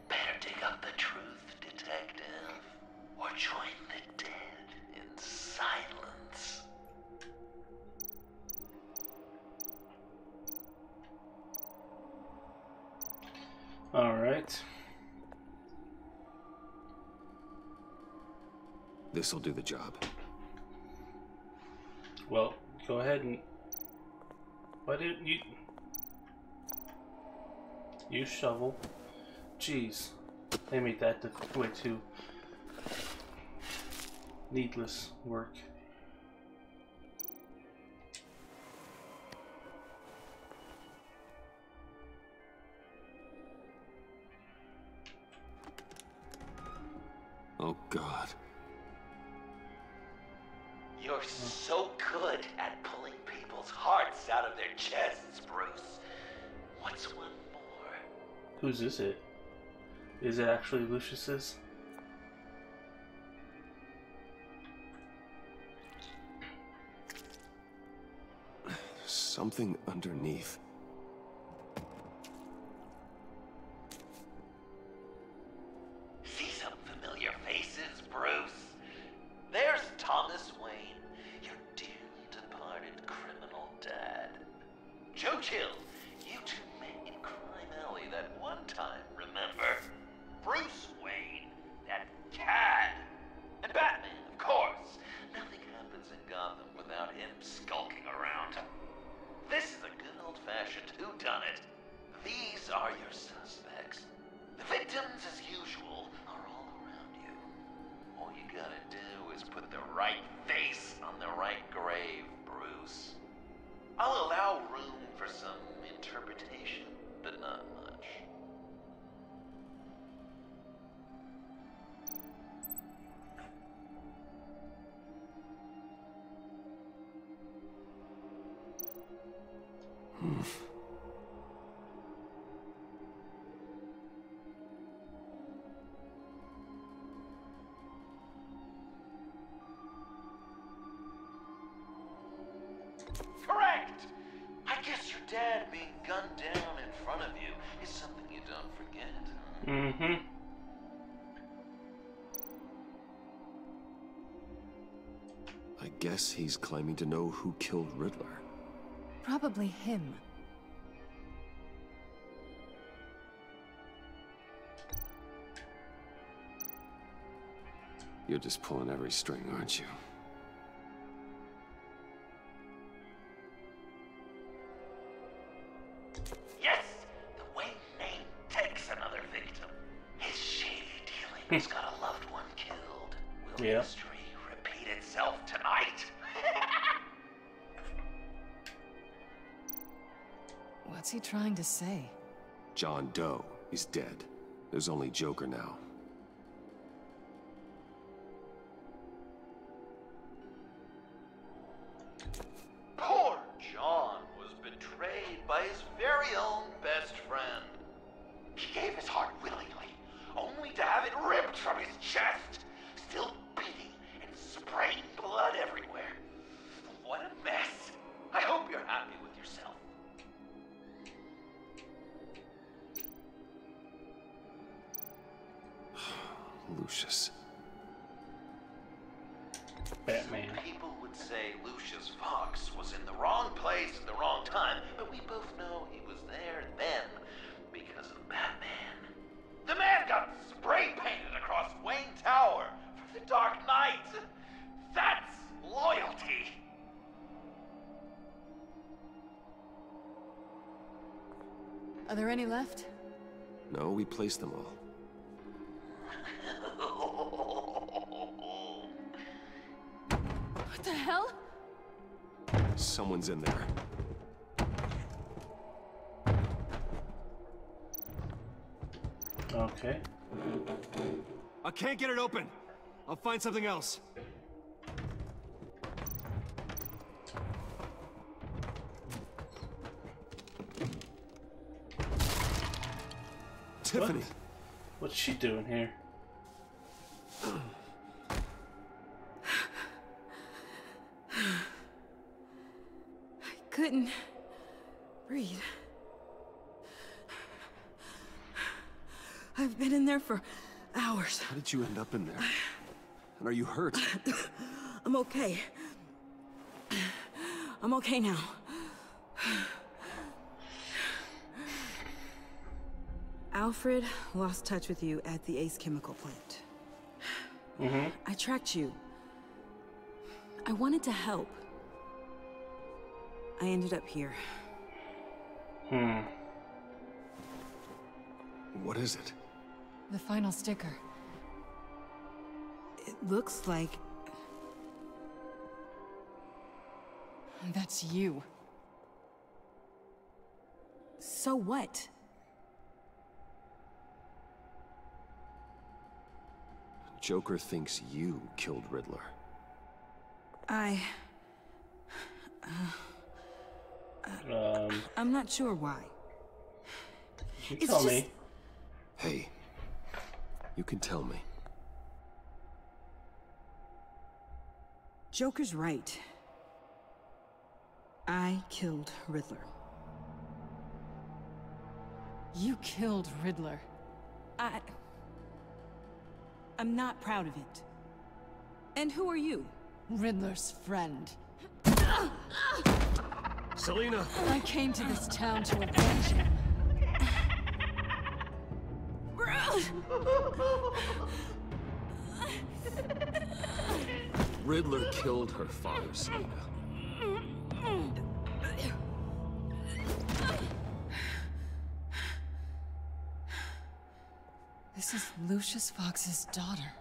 Better dig up the truth, detective, or join the dead in silence. All right. This'll do the job. Well, go ahead and... Why didn't you... Use shovel. Jeez. They made that way too needless work. Oh, God. You're so good at pulling people's hearts out of their chests, Bruce. What's one more? Whose is it? Is it actually Lucius's? There's something underneath. See some familiar faces, Bruce? There's Thomas Wayne, your dearly departed criminal dad. Joe Chill, you two met in Crime Alley that one time, remember? Bruce Wayne, that cad. And Batman, of course. Nothing happens in Gotham without him skulking around. This is a good old-fashioned whodunit. These are your suspects. The victims, as usual, are all around you. All you gotta do is put the right face on the right grave, Bruce. I'll allow room for some interpretation, but not much. Correct! I guess your dad being gunned down in front of you is something you don't forget. Mm-hmm. I guess he's claiming to know who killed Riddler. Probably him. You're just pulling every string, aren't you? Yes! The Wayne name takes another victim. His shady dealings got a loved one killed. Will history repeat itself tonight? What's he trying to say? John Doe is dead. There's only Joker now. Poor John was betrayed by his very own best friend. He gave his heart willingly, only to have it ripped from his chest, still beating and spraying blood everywhere. What a mess. I hope you're happy with yourself. Lucius. Batman. People would say Lucius Fox was in the wrong place at the wrong time, but we both know he was there then because of Batman. The man got spray painted across Wayne Tower for the Dark Knight. That's loyalty. Are there any left? No, we placed them all. What the hell? Someone's in there. Okay. I can't get it open. I'll find something else. Tiffany. What's she doing here? I couldn't breathe. I've been in there for hours. How did you end up in there? And are you hurt? I'm okay. I'm okay now. Alfred lost touch with you at the Ace Chemical plant. Mm-hmm. I tracked you I wanted to help. I ended up here. What is it? The final sticker. It looks like... that's you. So what? Joker thinks you killed Riddler. I'm not sure why. You tell me. Hey, you can tell me. Joker's right. I killed Riddler. You killed Riddler. I'm not proud of it. And who are you? Riddler's friend. Selina! I came to this town to avenge him. Riddler killed her father, Selina. This is Lucius Fox's daughter.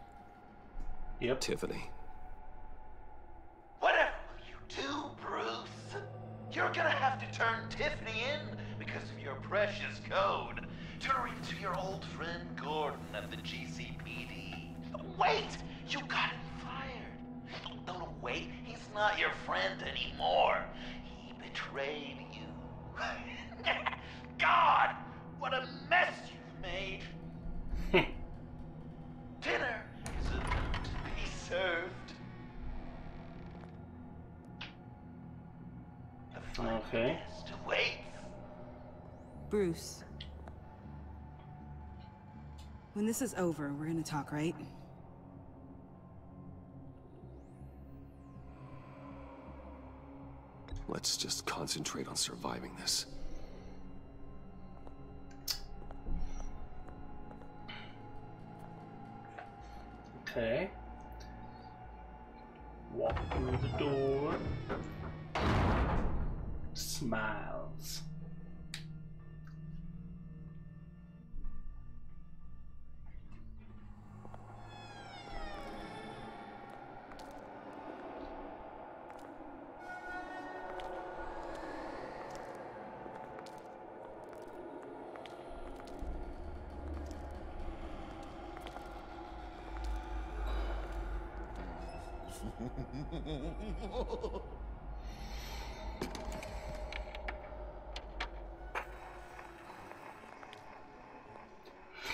Yep. Tiffany. Whatever will you do, Bruce? You're gonna have to turn Tiffany in because of your precious code. Turn her into your old friend Gordon at the GCPD. Wait! You got him fired. No, wait. He's not your friend anymore. He betrayed you. God! What a mess you've made. Dinner is about to be served. Okay. Wait. Bruce. When this is over, we're gonna talk, right? Let's just concentrate on surviving this. Okay. Walk through the door. Smiles.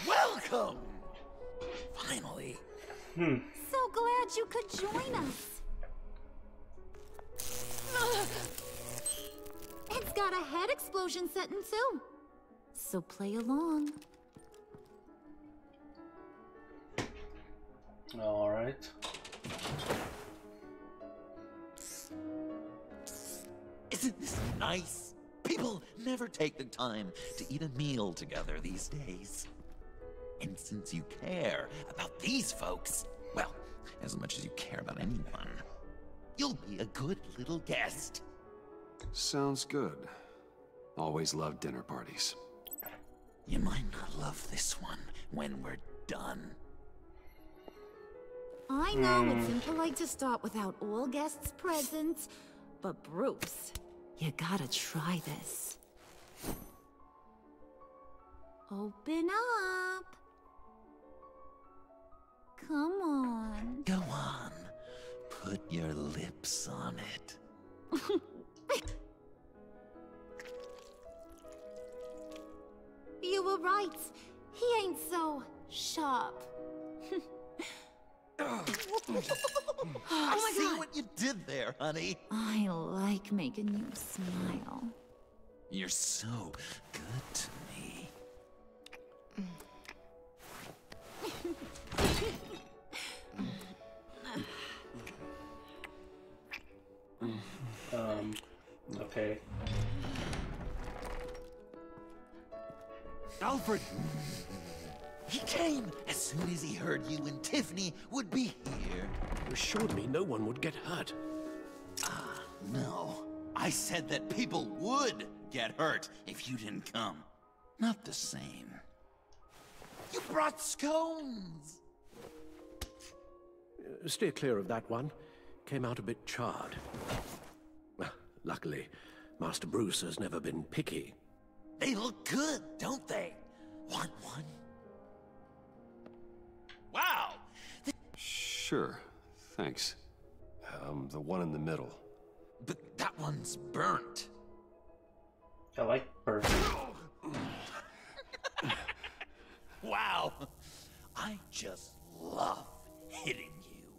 Welcome! Finally. So glad you could join us. It's got a head explosion set in too. So play along. All right. Isn't this nice? People never take the time to eat a meal together these days. And since you care about these folks, well, as much as you care about anyone, you'll be a good little guest. Sounds good. Always loved dinner parties. You might not love this one when we're done. I know it's impolite to start without all guests present, but Bruce, you gotta try this. Open up. Come on. Go on. Put your lips on it. You were right. He ain't so sharp. I see what you did there, honey. I like making you smile. You're so good to me. Okay. Alfred! He came as soon as he heard you and Tiffany would be here. You assured me no one would get hurt. No, I said that people would get hurt if you didn't come. Not the same. You brought scones! Steer clear of that one. Came out a bit charred. Well, luckily, Master Bruce has never been picky. They look good, don't they? Want one? Wow! Sure, thanks. The one in the middle. But that one's burnt. I like burnt. Wow! I just love hitting you.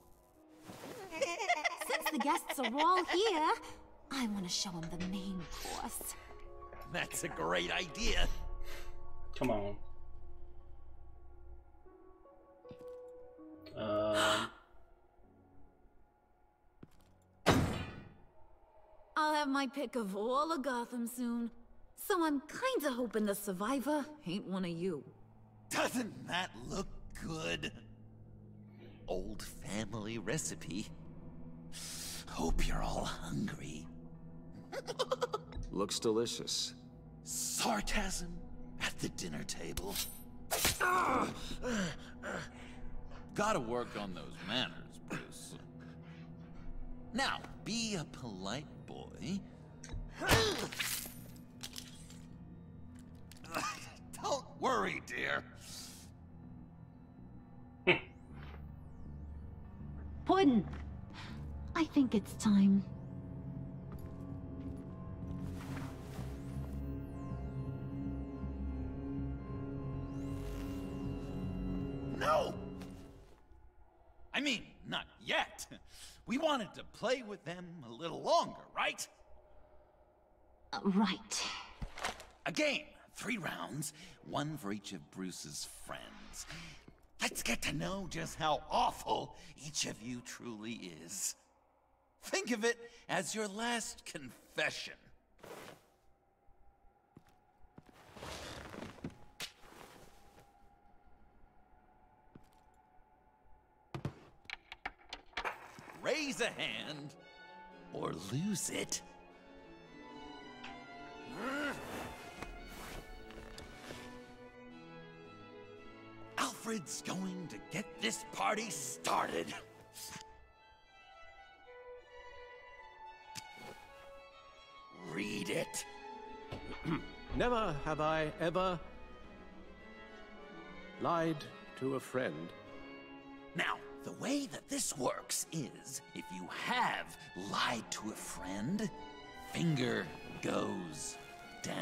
Since the guests are all here, I want to show them the main course. That's a great idea. Come on. I'll have my pick of all of Gotham soon, so I'm kinda hoping the survivor ain't one of you. Doesn't that look good? Old family recipe. Hope you're all hungry. Looks delicious. Sarcasm at the dinner table. Gotta work on those manners, Bruce. Now, be a polite boy. Don't worry, dear. Puddin', I think it's time. No! I mean, not yet. We wanted to play with them a little longer, right? Right. A game, 3 rounds, 1 for each of Bruce's friends. Let's get to know just how awful each of you truly is. Think of it as your last confession. Raise a hand, or lose it. Alfred's going to get this party started. Read it. Never have I ever lied to a friend. Now, the way that this works is, if you have lied to a friend, finger goes down.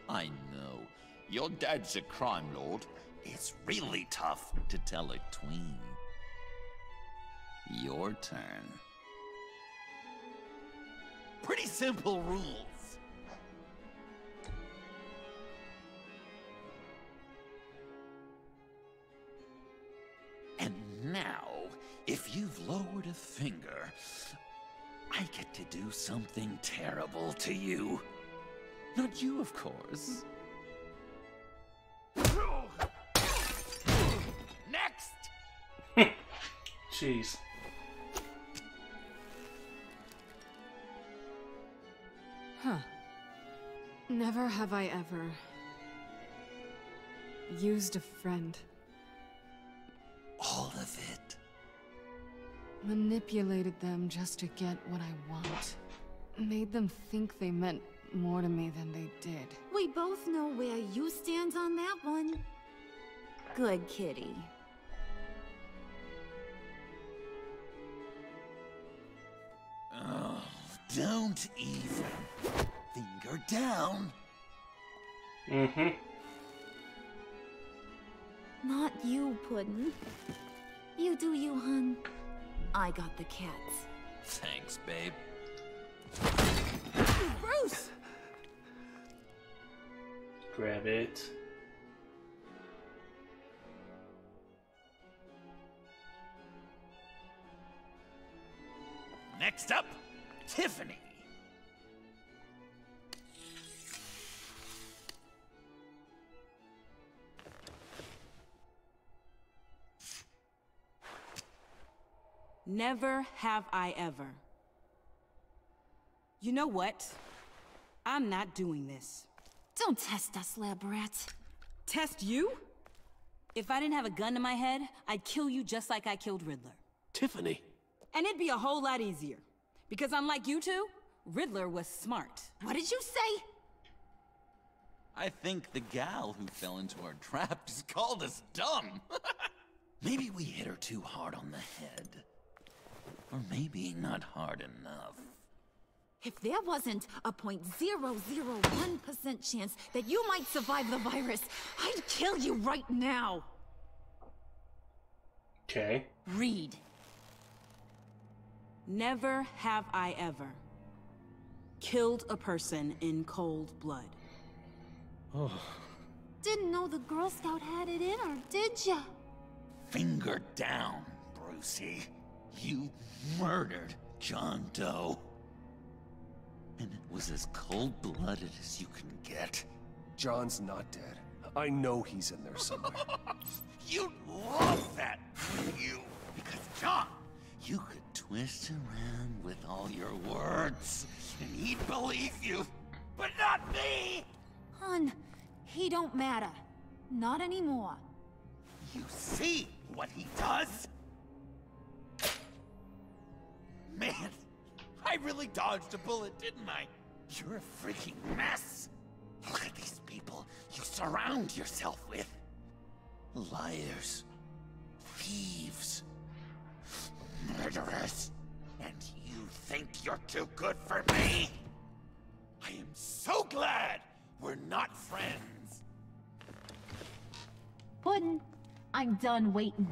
I know, your dad's a crime lord. It's really tough to tell a tween. Your turn. Pretty simple rules. And now, if you've lowered a finger, I get to do something terrible to you. Not you, of course. Next! Jeez. Huh. Never have I ever used a friend. All of it. Manipulated them just to get what I want. Made them think they meant more to me than they did. We both know where you stand on that one. Good kitty. Oh, don't even. Finger down. Mm-hmm. Not you, Puddin'. You do you, hun. I got the cats. Thanks, babe. Bruce! Grab it. Next up, Tiffany. Never have I ever. You know what? I'm not doing this. Don't test us, lab rat. Test you? If I didn't have a gun to my head, I'd kill you just like I killed Riddler. Tiffany. And it'd be a whole lot easier. Because unlike you two, Riddler was smart. What did you say? I think the gal who fell into our trap just called us dumb. Maybe we hit her too hard on the head. Or maybe not hard enough. If there wasn't a 0.001% chance that you might survive the virus, I'd kill you right now. Okay. Read. Never have I ever killed a person in cold blood. Oh. Didn't know the Girl Scout had it in her, did ya? Finger down, Brucey. You murdered John Doe. And it was as cold-blooded as you can get. John's not dead. I know he's in there somewhere. You'd love that, wouldn't you? Because, John, you could twist around with all your words, and he'd believe you. But not me! Hun, he don't matter. Not anymore. You see what he does? Man, I really dodged a bullet, didn't I? You're a freaking mess. Look at these people you surround yourself with. Liars. Thieves. Murderers. And you think you're too good for me? I am so glad we're not friends. Puddin', I'm done waiting.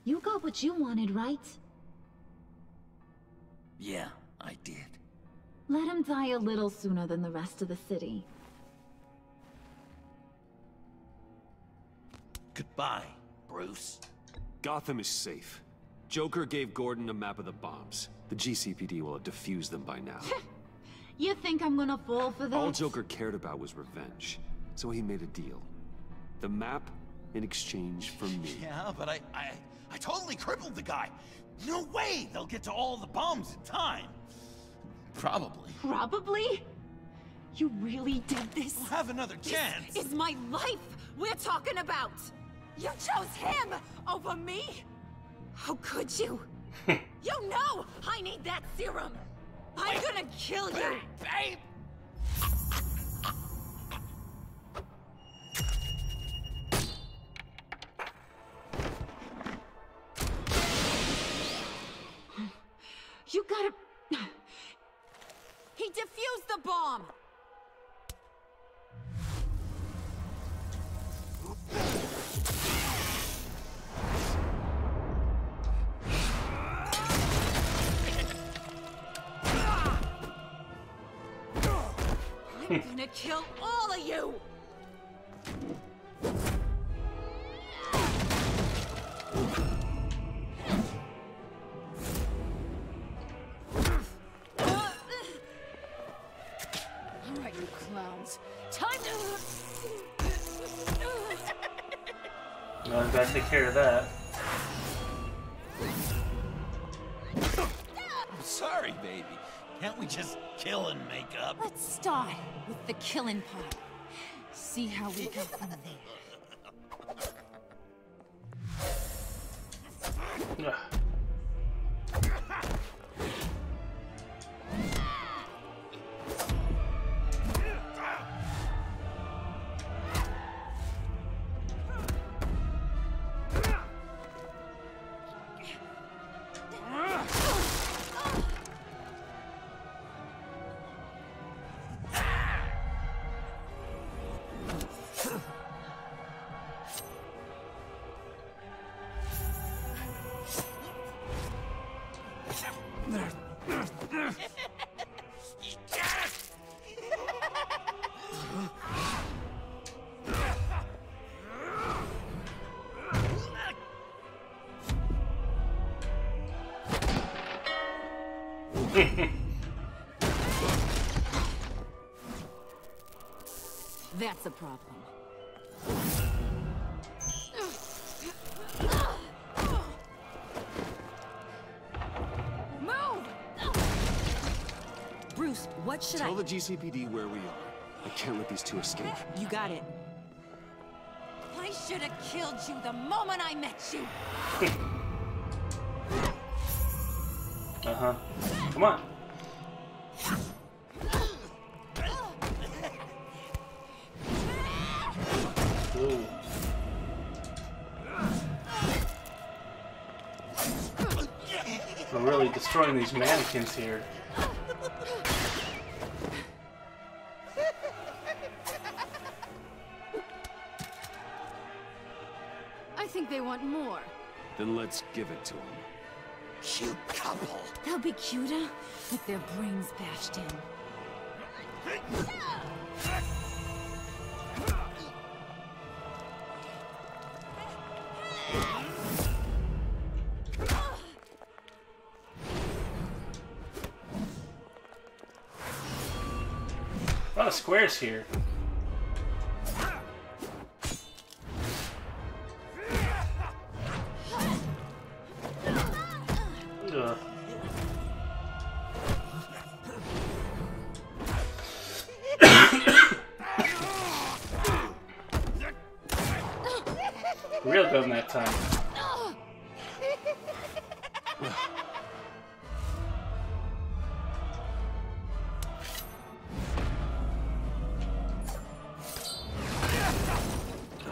You got what you wanted, right? Yeah, I did. Let him die a little sooner than the rest of the city. Goodbye, Bruce. Gotham is safe. Joker gave Gordon a map of the bombs. The GCPD will have defused them by now. You think I'm gonna fall for that? All Joker cared about was revenge, so he made a deal. The map in exchange for me. Yeah, but I totally crippled the guy. No way they'll get to all the bombs in time. Probably. Probably? You really did this? We'll have another chance. This is my life we're talking about. You chose him over me? How could you? You know I need that serum. I'm gonna kill you. Babe! You gotta... He defused the bomb! I'm gonna kill all of you! Alright, you clowns. Time to... Well, I gotta take care of that. I'm sorry, baby. Can't we just kill and make up? Let's start with the killing part. See how we go from there. That's a problem. Move! Bruce, what should Tell the GCPD where we are. I can't let these two escape. You got it. I should have killed you the moment I met you. Uh-huh. Come on. Ooh. We're really destroying these mannequins here. I think they want more. Then let's give it to them. Cute couple. They'll be cuter with their brains bashed in. A lot of squares here. Ugh. Real good that time.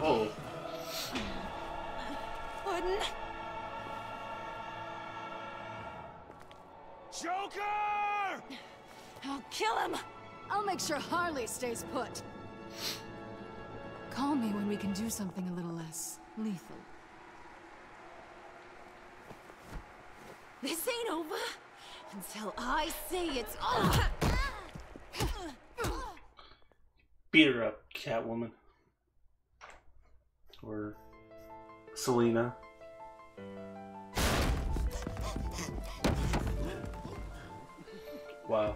Oh. Wouldn't. Joker! I'll kill him. I'll make sure Harley stays put. Call me when we can do something a little less lethal. This ain't over until I say it's over. Beat her up, Catwoman. Or Selena. Wow.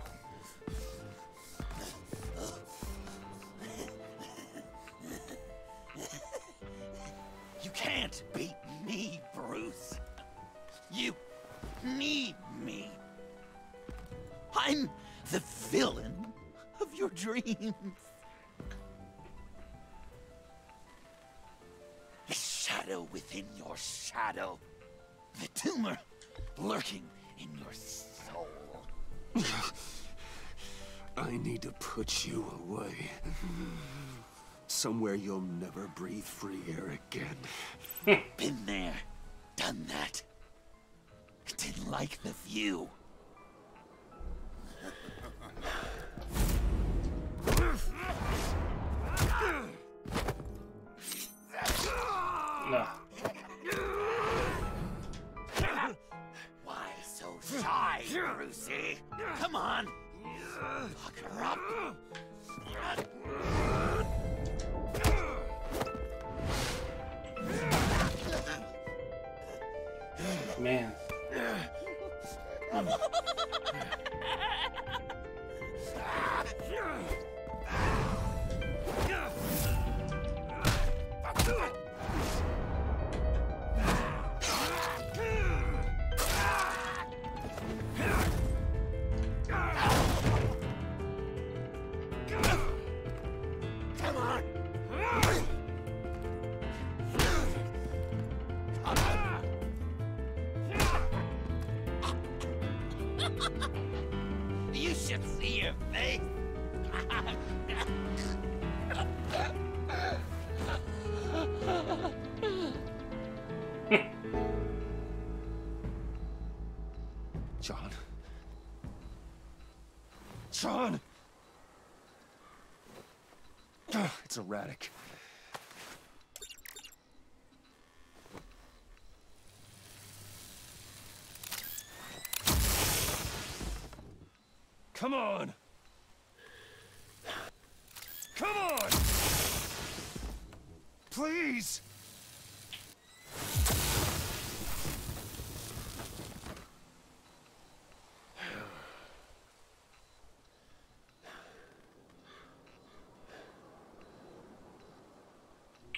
You can't beat me, Bruce. You need me. I'm the villain of your dreams. The shadow within your shadow. The tumor lurking in your soul. I need to put you away. Somewhere you'll never breathe free air again. Been there, done that. Didn't like the view. Nah. Why so shy, Brucey? Come on. Lock her up. Man. Come on. You should see your face. John. John! It's erratic. Come on! Come on! Please!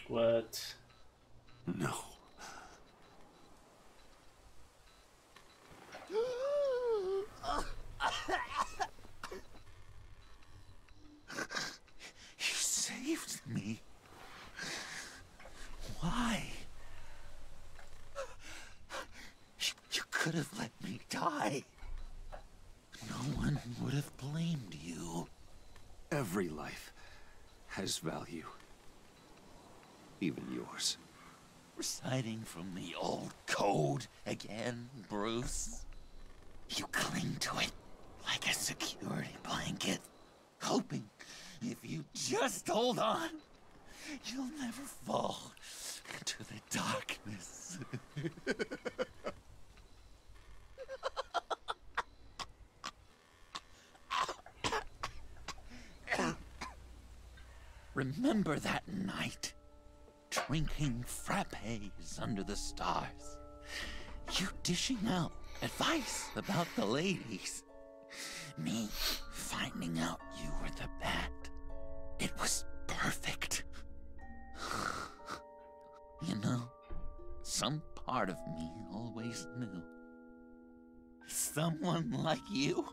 What? No. You saved me. Why? You could have let me die. No one would have blamed you. Every life has value. Even yours. Reciting from the old code again, Bruce. You cling to it like a security blanket, hoping if you just hold on, you'll never fall into the darkness. Remember that night, drinking frappes under the stars, you dishing out advice about the ladies, me finding out you were the bat. It was perfect. You know, some part of me always knew. Someone like you,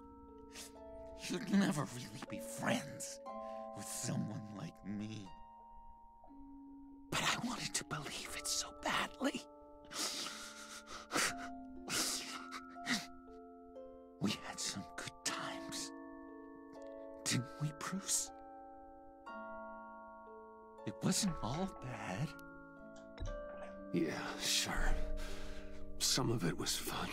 you'd never really be friends with someone like me. But I wanted to believe it so badly. We had some good times, didn't we, Bruce? It wasn't all bad. Yeah, sure. Some of it was fun.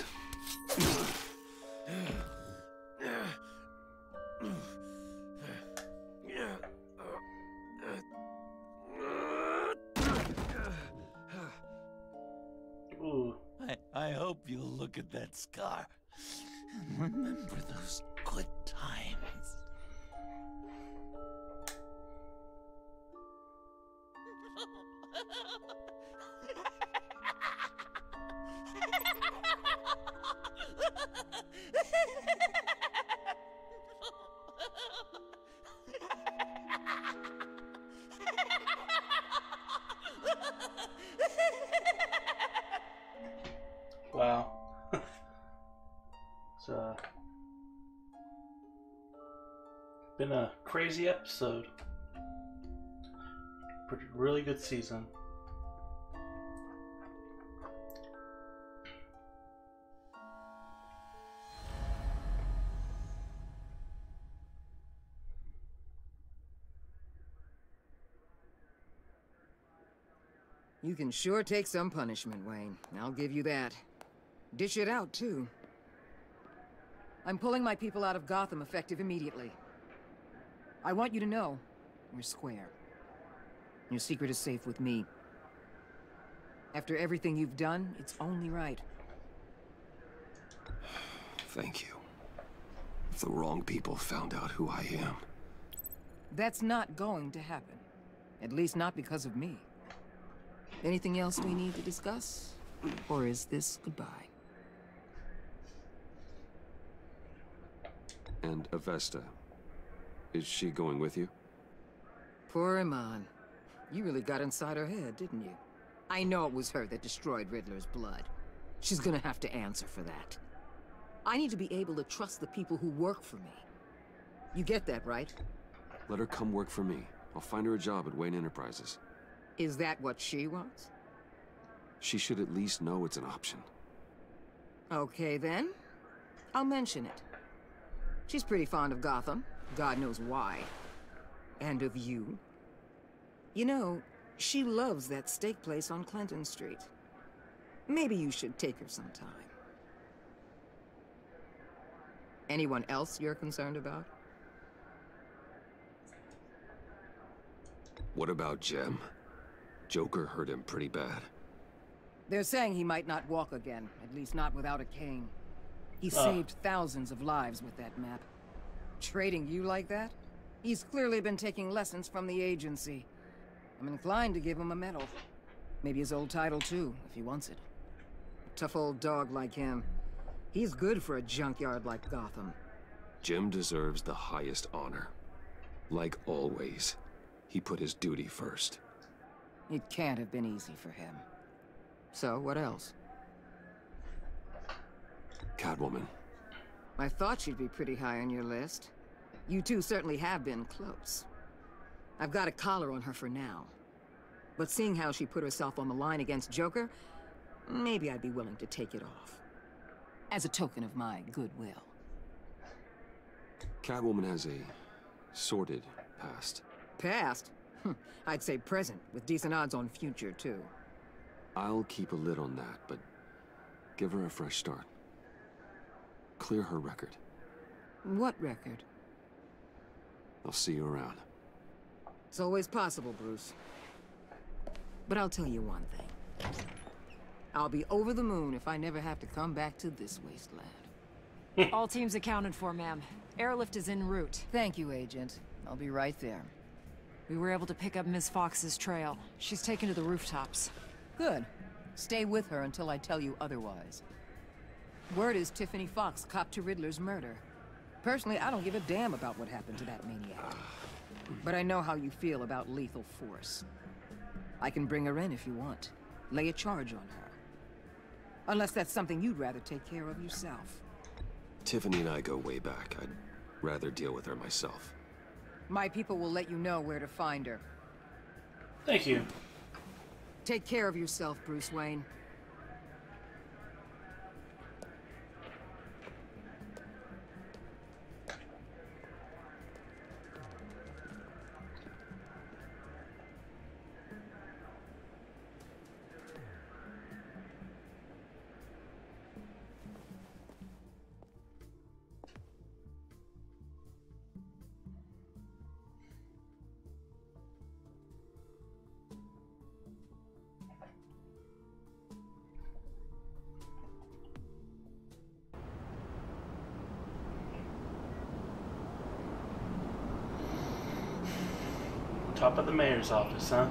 I hope you'll look at that scar and remember those good times. Wow. It's been a crazy episode. Really good season. You can sure take some punishment, Wayne. I'll give you that. Dish it out, too. I'm pulling my people out of Gotham effective immediately. I want you to know, we're square. Your secret is safe with me. After everything you've done, it's only right. Thank you. If the wrong people found out who I am... That's not going to happen. At least not because of me. Anything else we need to discuss? Or is this goodbye? And Avesta, is she going with you? Poor Iman. You really got inside her head, didn't you? I know it was her that destroyed Riddler's blood. She's gonna have to answer for that. I need to be able to trust the people who work for me. You get that, right? Let her come work for me. I'll find her a job at Wayne Enterprises. Is that what she wants? She should at least know it's an option. Okay, then. I'll mention it. She's pretty fond of Gotham. God knows why. And of you. You know, she loves that steak place on Clinton Street. Maybe you should take her sometime. Anyone else you're concerned about? What about Jem? Joker hurt him pretty bad. They're saying he might not walk again, at least not without a cane. He saved thousands of lives with that map. Trading you like that? He's clearly been taking lessons from the agency. I'm inclined to give him a medal. Maybe his old title too, if he wants it. A tough old dog like him. He's good for a junkyard like Gotham. Jem deserves the highest honor. Like always, he put his duty first. It can't have been easy for him. So, what else? Catwoman. I thought she'd be pretty high on your list. You two certainly have been close. I've got a collar on her for now. But seeing how she put herself on the line against Joker, maybe I'd be willing to take it off. As a token of my goodwill. Catwoman has a sordid past. Past? I'd say present, with decent odds on future, too. I'll keep a lid on that, but give her a fresh start. Clear her record. What record? I'll see you around. It's always possible, Bruce. But I'll tell you one thing. I'll be over the moon if I never have to come back to this wasteland. All teams accounted for, ma'am. Airlift is en route. Thank you, Agent. I'll be right there. We were able to pick up Miss Fox's trail. She's taken to the rooftops. Good. Stay with her until I tell you otherwise. Word is Tiffany Fox copped to Riddler's murder. Personally, I don't give a damn about what happened to that maniac. But I know how you feel about lethal force. I can bring her in if you want. Lay a charge on her. Unless that's something you'd rather take care of yourself. Tiffany and I go way back. I'd rather deal with her myself. My people will let you know where to find her. Thank you. Take care of yourself, Bruce Wayne. Top of the mayor's office, huh?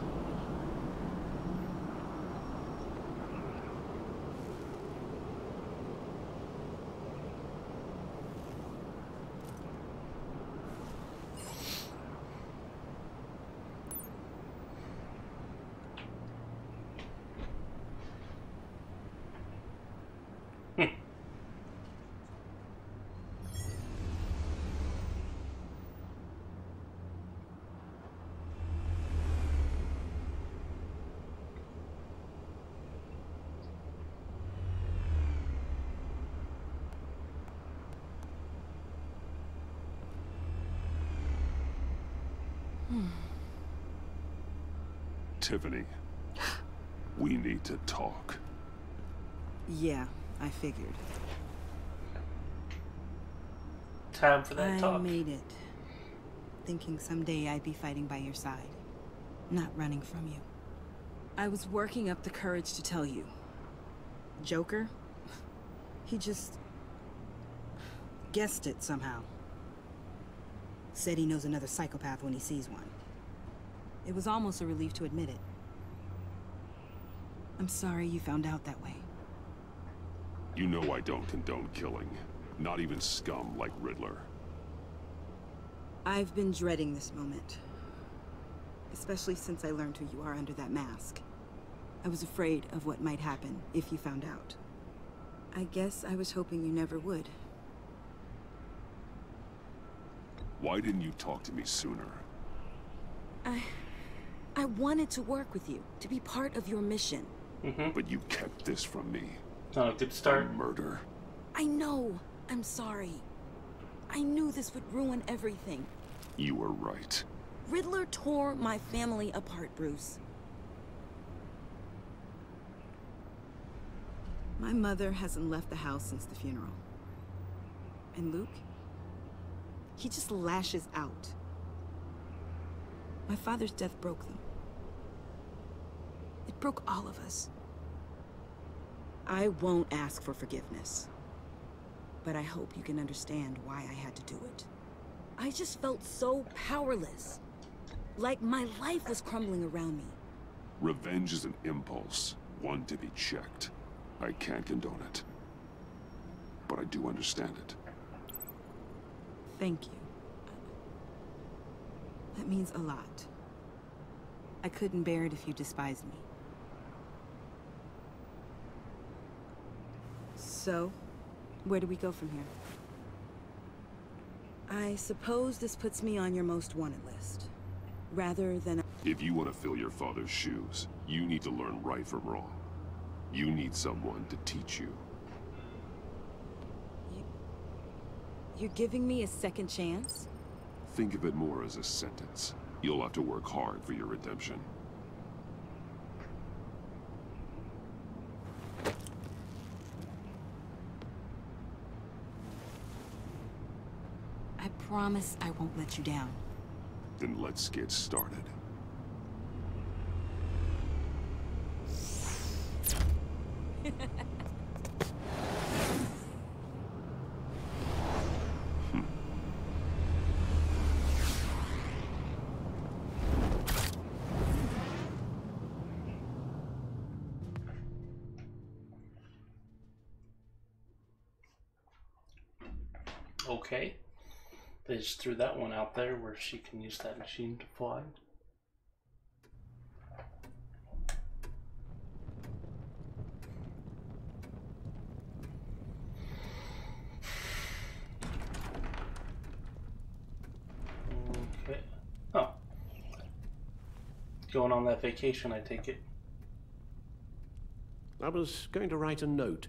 Tiffany, we need to talk. Yeah, I figured. Time for that talk. I made it. Thinking someday I'd be fighting by your side. Not running from you. I was working up the courage to tell you. Joker? He just... guessed it somehow. Said he knows another psychopath when he sees one. It was almost a relief to admit it. I'm sorry you found out that way. You know I don't condone killing. Not even scum like Riddler. I've been dreading this moment. Especially since I learned who you are under that mask. I was afraid of what might happen if you found out. I guess I was hoping you never would. Why didn't you talk to me sooner? I wanted to work with you, to be part of your mission. But you kept this from me. Not a good start. A murder. I know. I'm sorry. I knew this would ruin everything. You were right. Riddler tore my family apart, Bruce. My mother hasn't left the house since the funeral. And Luke? He just lashes out. My father's death broke them. It broke all of us. I won't ask for forgiveness. But I hope you can understand why I had to do it. I just felt so powerless. Like my life was crumbling around me. Revenge is an impulse, one to be checked. I can't condone it. But I do understand it. Thank you. That means a lot. I couldn't bear it if you despised me. So, where do we go from here? I suppose this puts me on your most wanted list. Rather than... If you want to fill your father's shoes, you need to learn right from wrong. You need someone to teach you. You're giving me a second chance? Think of it more as a sentence. You'll have to work hard for your redemption. I promise I won't let you down. Then let's get started. Okay. They just threw that one out there where she can use that machine to fly. Okay. Oh. Going on that vacation, I take it. I was going to write a note,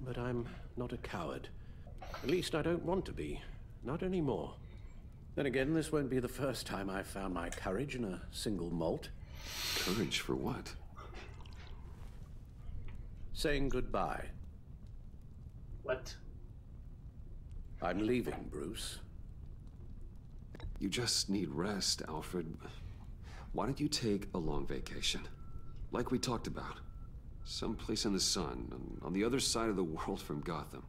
but I'm not a coward. At least I don't want to be. Not anymore. Then again, this won't be the first time I've found my courage in a single malt. Courage for what? Saying goodbye. What? I'm leaving, Bruce. You just need rest, Alfred. Why don't you take a long vacation? Like we talked about. Someplace in the sun, on the other side of the world from Gotham.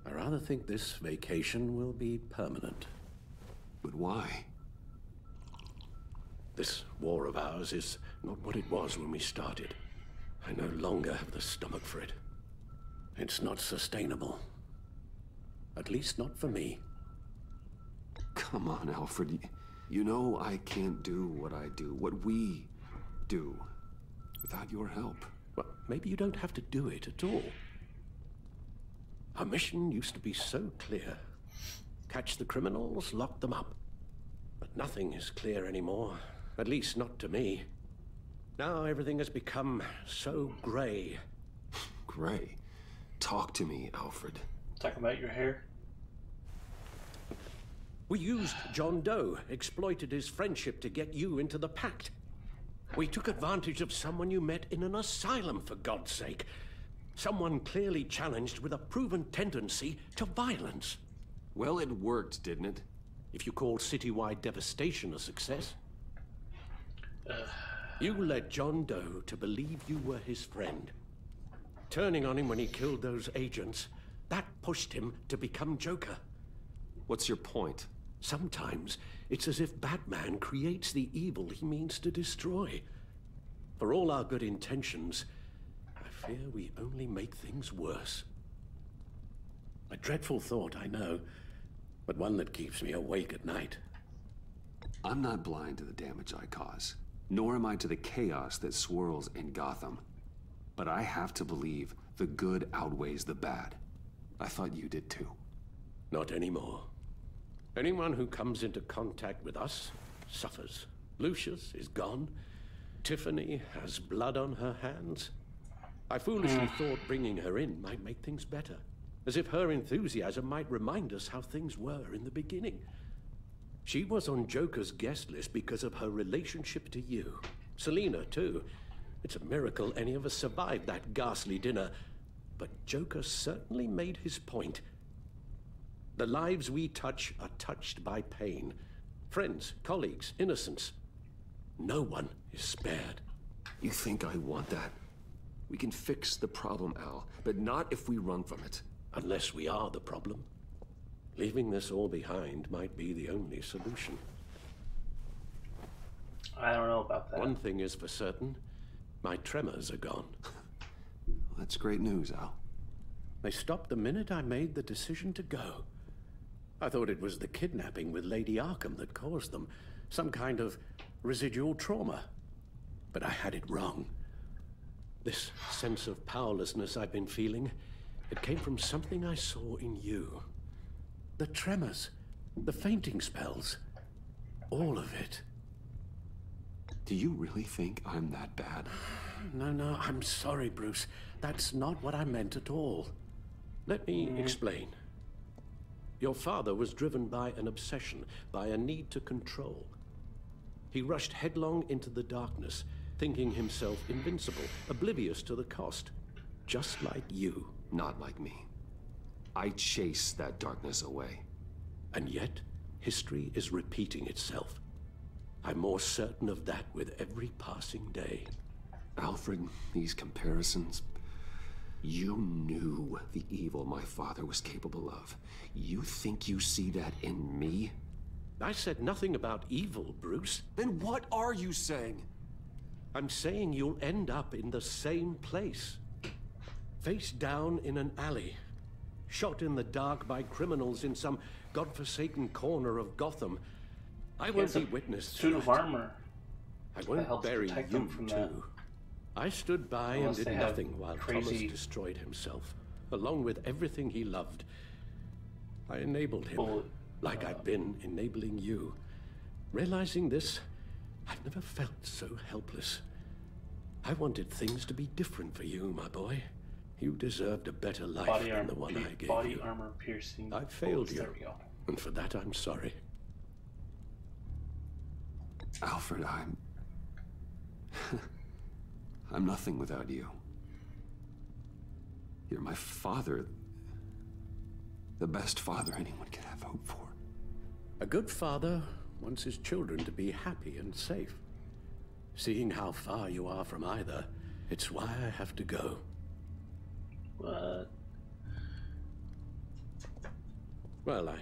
I rather think this vacation will be permanent. But why? This war of ours is not what it was when we started. I no longer have the stomach for it. It's not sustainable. At least not for me. Come on, Alfred. You know I can't do what I do, what we do, without your help. Well, maybe you don't have to do it at all. Our mission used to be so clear. Catch the criminals, lock them up. But nothing is clear anymore. At least not to me. Now everything has become so gray. Gray? Talk to me, Alfred. Talk about your hair. We used John Doe, exploited his friendship to get you into the pact. We took advantage of someone you met in an asylum, for God's sake. Someone clearly challenged with a proven tendency to violence. Well, it worked, didn't it? If you call citywide devastation a success. You led John Doe to believe you were his friend. Turning on him when he killed those agents, that pushed him to become Joker. What's your point? Sometimes it's as if Batman creates the evil he means to destroy. For all our good intentions, I fear we only make things worse. A dreadful thought, I know, but one that keeps me awake at night. I'm not blind to the damage I cause, nor am I to the chaos that swirls in Gotham. But I have to believe the good outweighs the bad. I thought you did too. Not anymore. Anyone who comes into contact with us suffers. Lucius is gone. Tiffany has blood on her hands. I foolishly thought bringing her in might make things better. As if her enthusiasm might remind us how things were in the beginning. She was on Joker's guest list because of her relationship to you. Selina, too. It's a miracle any of us survived that ghastly dinner. But Joker certainly made his point. The lives we touch are touched by pain. Friends, colleagues, innocents. No one is spared. You think I want that? We can fix the problem, Al, but not if we run from it. Unless we are the problem. Leaving this all behind might be the only solution. I don't know about that. One thing is for certain. My tremors are gone. That's great news, Al. They stopped the minute I made the decision to go. I thought it was the kidnapping with Lady Arkham that caused them. Some kind of residual trauma. but I had it wrong. This sense of powerlessness I've been feeling, it came from something I saw in you. The tremors, the fainting spells, all of it. Do you really think I'm that bad? No, I'm sorry, Bruce. That's not what I meant at all. Let me explain. Your father was driven by an obsession, by a need to control. He rushed headlong into the darkness, thinking himself invincible, oblivious to the cost. Just like you. Not like me. I chased that darkness away. And yet, history is repeating itself. I'm more certain of that with every passing day. Alfred, these comparisons... You knew the evil my father was capable of. You think you see that in me? I said nothing about evil, Bruce. Then what are you saying? I'm saying you'll end up in the same place. Face down in an alley. Shot in the dark by criminals in some godforsaken corner of Gotham. I won't be witness to suit of armor. I won't bury you from too. that. I stood by Unless and they did have nothing while crazy... Thomas destroyed himself, along with everything he loved. I enabled him, like I've been enabling you. Realizing this, I've never felt so helpless. I wanted things to be different for you, my boy. You deserved a better life than the one I gave body you. armor piercing. I failed you, There we go. and for that I'm sorry. Alfred, I'm nothing without you. You're my father. The best father anyone could have hope for. A good father wants his children to be happy and safe. Seeing how far you are from either, it's why I have to go. What? Well, I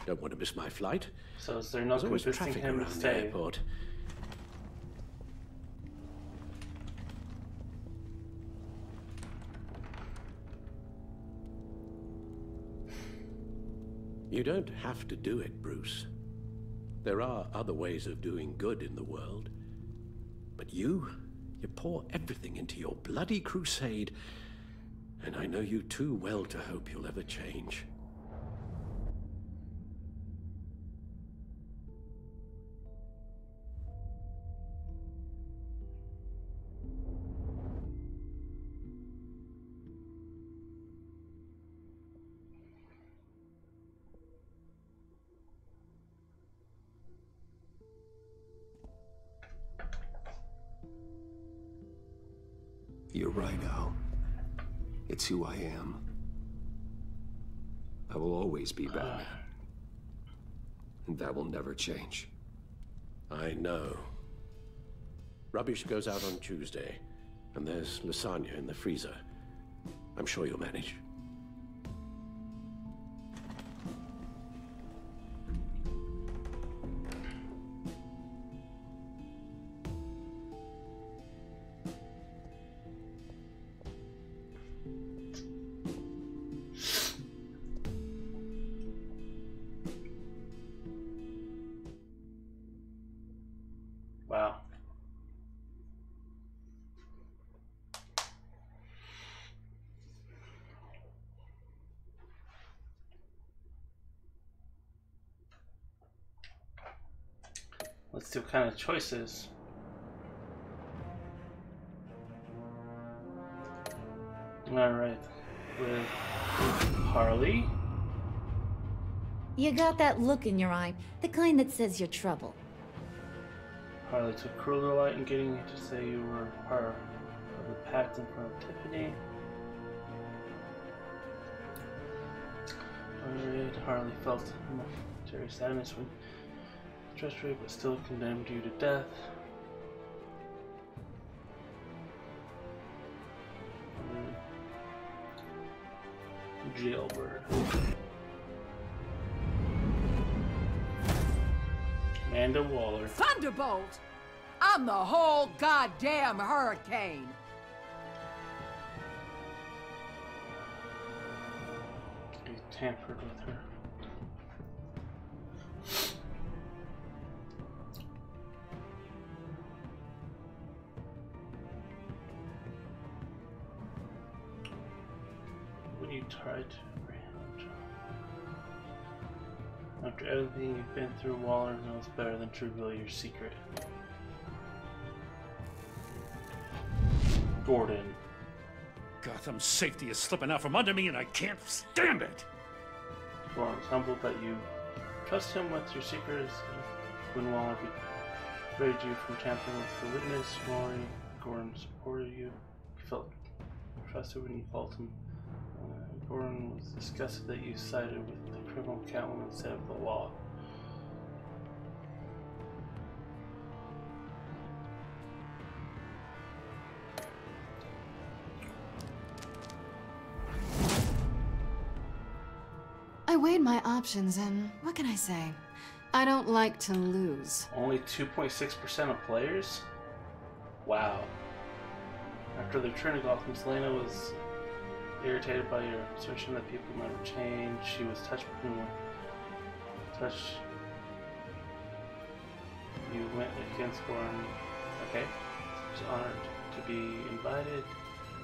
don't want to miss my flight. So is there no There's always convincing traffic him to around the stay? airport. You don't have to do it, Bruce. There are other ways of doing good in the world. But you pour everything into your bloody crusade, and I know you too well to hope you'll ever change. You're right, Al. It's who I am. I will always be Batman. And that will never change. I know. Rubbish goes out on Tuesday, and there's lasagna in the freezer. I'm sure you'll manage. Wow. Let's see what kind of choices. Alright. With Harley. You got that look in your eye, the kind that says you're trouble. Harley took cruel delight in getting you to say you were part of the pact in front of Tiffany. Alright, Harley felt momentary sadness when treachery, but still condemned you to death. Jailbird. Amanda Waller. Thunderbolt! I'm the whole goddamn hurricane! He tampered with her. you tried to apprehend John. After everything you've been through, Waller knows better than to reveal your secret. Gordon. Gotham's safety is slipping out from under me and I can't stand it! Gordon is humbled that you trust him with your secrets. When Waller betrayed you from tampering with the witness, Gordon supported you. You felt trusted when you called him. Gordon was disgusted that you sided with the criminal Catwoman instead of the law. I weighed my options and what can I say? I don't like to lose. Only 2.6% of players? Wow. After the return to Gotham, Selena was irritated by your assertion that people never change. She was touched when you went against Gordon. Okay. She was honored to be invited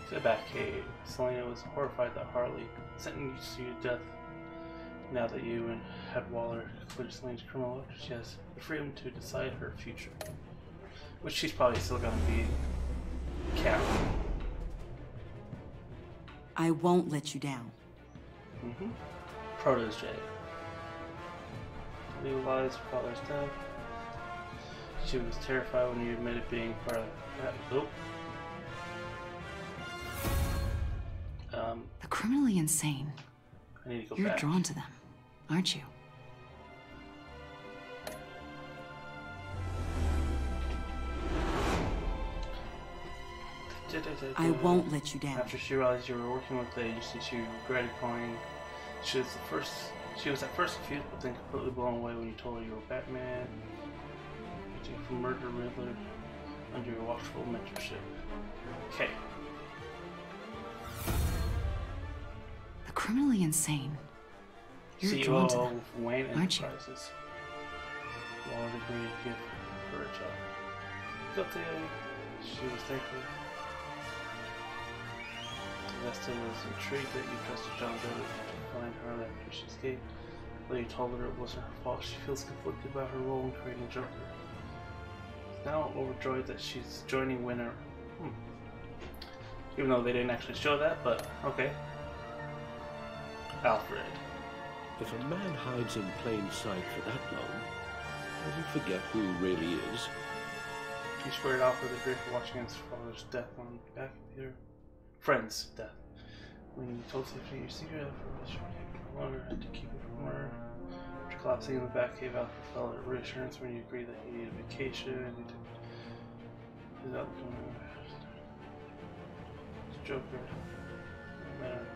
to the Batcave. Selena was horrified that Harley sentenced you to death. Now that you and Head Waller cleared Selena's criminal record, she has the freedom to decide her future. Which she's probably still gonna be Catwoman. I won't let you down. Protege. Legalized her father's death. She was terrified when you admitted being part of that. The criminally insane. I need to go You're back. drawn to them, aren't you? I won't let you down. After she realized you were working with the agency, she regretted calling. She was at first confused, but then completely blown away when you told her you were Batman. You from Murder Riddler under your watchful mentorship. Okay. The criminally insane. You're drawn to CEO them, of Wayne aren't you? Enterprises. Waller agreed to give her a job. Got the she was thankful. Vesta was intrigued that you trusted John Doe to find her after she escaped. Though you told her it wasn't her fault, she feels conflicted about her role in creating Joker. She's now overjoyed that she's joining Winter. Even though they didn't actually show that, but okay. Alfred. If a man hides in plain sight for that long, does he forget who he really is? He spared Alfred the Great for watching his father's death on the back of your friend's death. When you told Tiffany your secret, Alfred was sure you no longer had to keep it from her. After collapsing in the Batcave, Alfred felt a reassurance when you agreed that he needed a vacation and he took his outcome. Joker. No matter.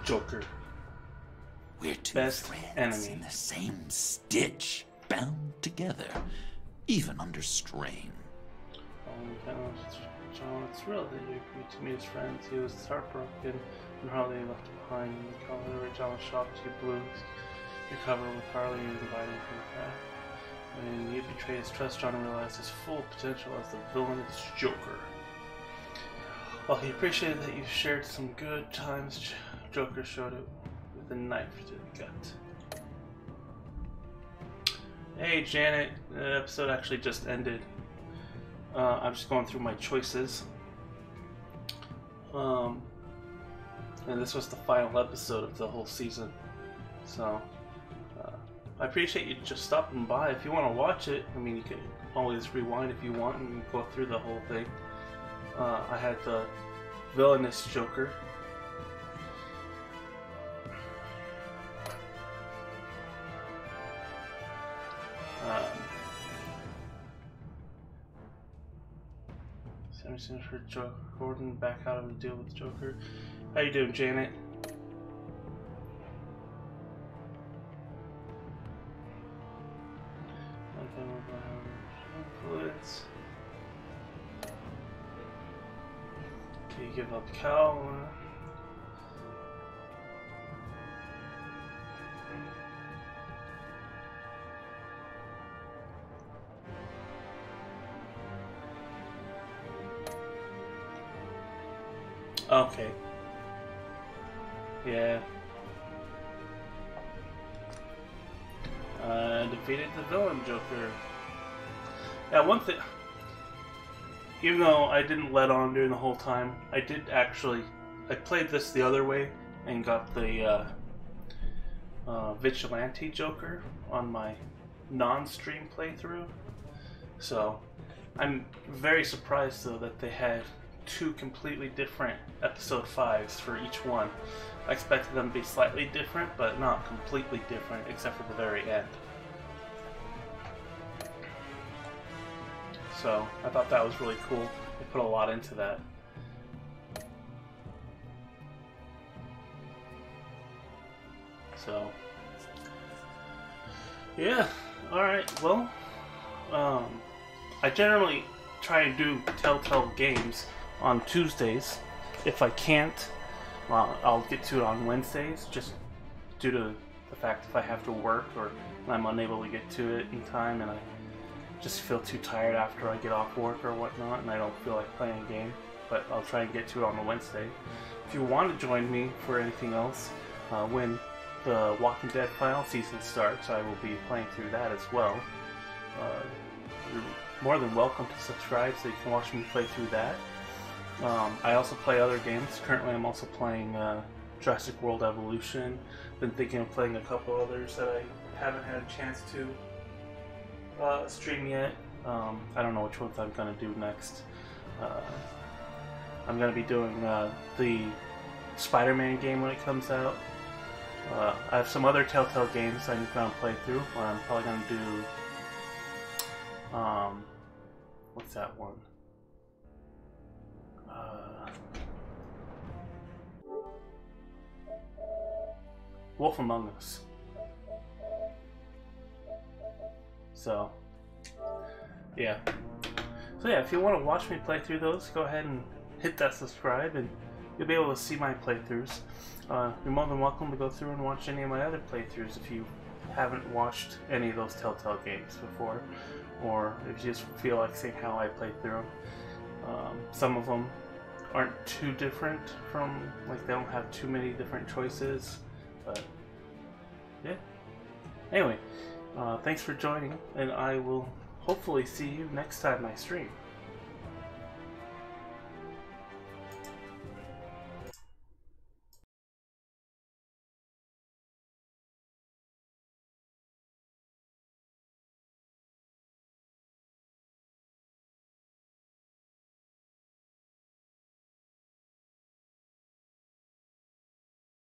Joker. We're two Best friends enemy. in the same stitch, bound together, even under strain. John, it's real that you agreed to meet his friends. He was heartbroken when Harley left him behind in the color. John was shocked you blew your cover with Harley and invited him to the path. When you betrayed his trust, John realized his full potential as the villainous Joker. While he appreciated that you shared some good times, Joker showed it with a knife to the gut. Hey Janet, the episode actually just ended. I'm just going through my choices. And this was the final episode of the whole season. So, I appreciate you just stopping by. If you want to watch it, I mean, you can always rewind if you want and go through the whole thing. I had the villainous Joker. Sammy Sims for Joker Gordon back out of the deal with Joker. How you doing, Janet? Influence. Can you give up Cal? Okay. Yeah. Defeated the villain Joker. Yeah, one thing... Even though I didn't let on during the whole time, I did actually... I played this the other way and got the Vigilante Joker on my non-stream playthrough. So, I'm very surprised though that they had 2 completely different episode 5s for each one. I expected them to be slightly different, but not completely different, except for the very end. So, I thought that was really cool. They put a lot into that. So, yeah, alright, well, I generally try to do Telltale games on Tuesdays. If I can't, well, I'll get to it on Wednesdays, just due to the fact if I have to work or I'm unable to get to it in time and I just feel too tired after I get off work or whatnot and I don't feel like playing a game, but I'll try and get to it on a Wednesday. If you want to join me for anything else, when the Walking Dead final season starts, I will be playing through that as well. You're more than welcome to subscribe so you can watch me play through that. I also play other games. Currently I'm also playing Jurassic World Evolution. Been thinking of playing a couple others that I haven't had a chance to stream yet. I don't know which ones I'm going to do next. I'm going to be doing the Spider-Man game when it comes out. I have some other Telltale games I'm going to play through. I'm probably going to do... what's that one? Wolf Among Us. So, yeah. So yeah, if you want to watch me play through those, go ahead and hit that subscribe and you'll be able to see my playthroughs. You're more than welcome to go through and watch any of my other playthroughs if you haven't watched any of those Telltale games before, or if you just feel like seeing how I play through them. Some of them aren't too different from, like, they don't have too many different choices, but yeah. Anyway, thanks for joining, and I will hopefully see you next time I stream.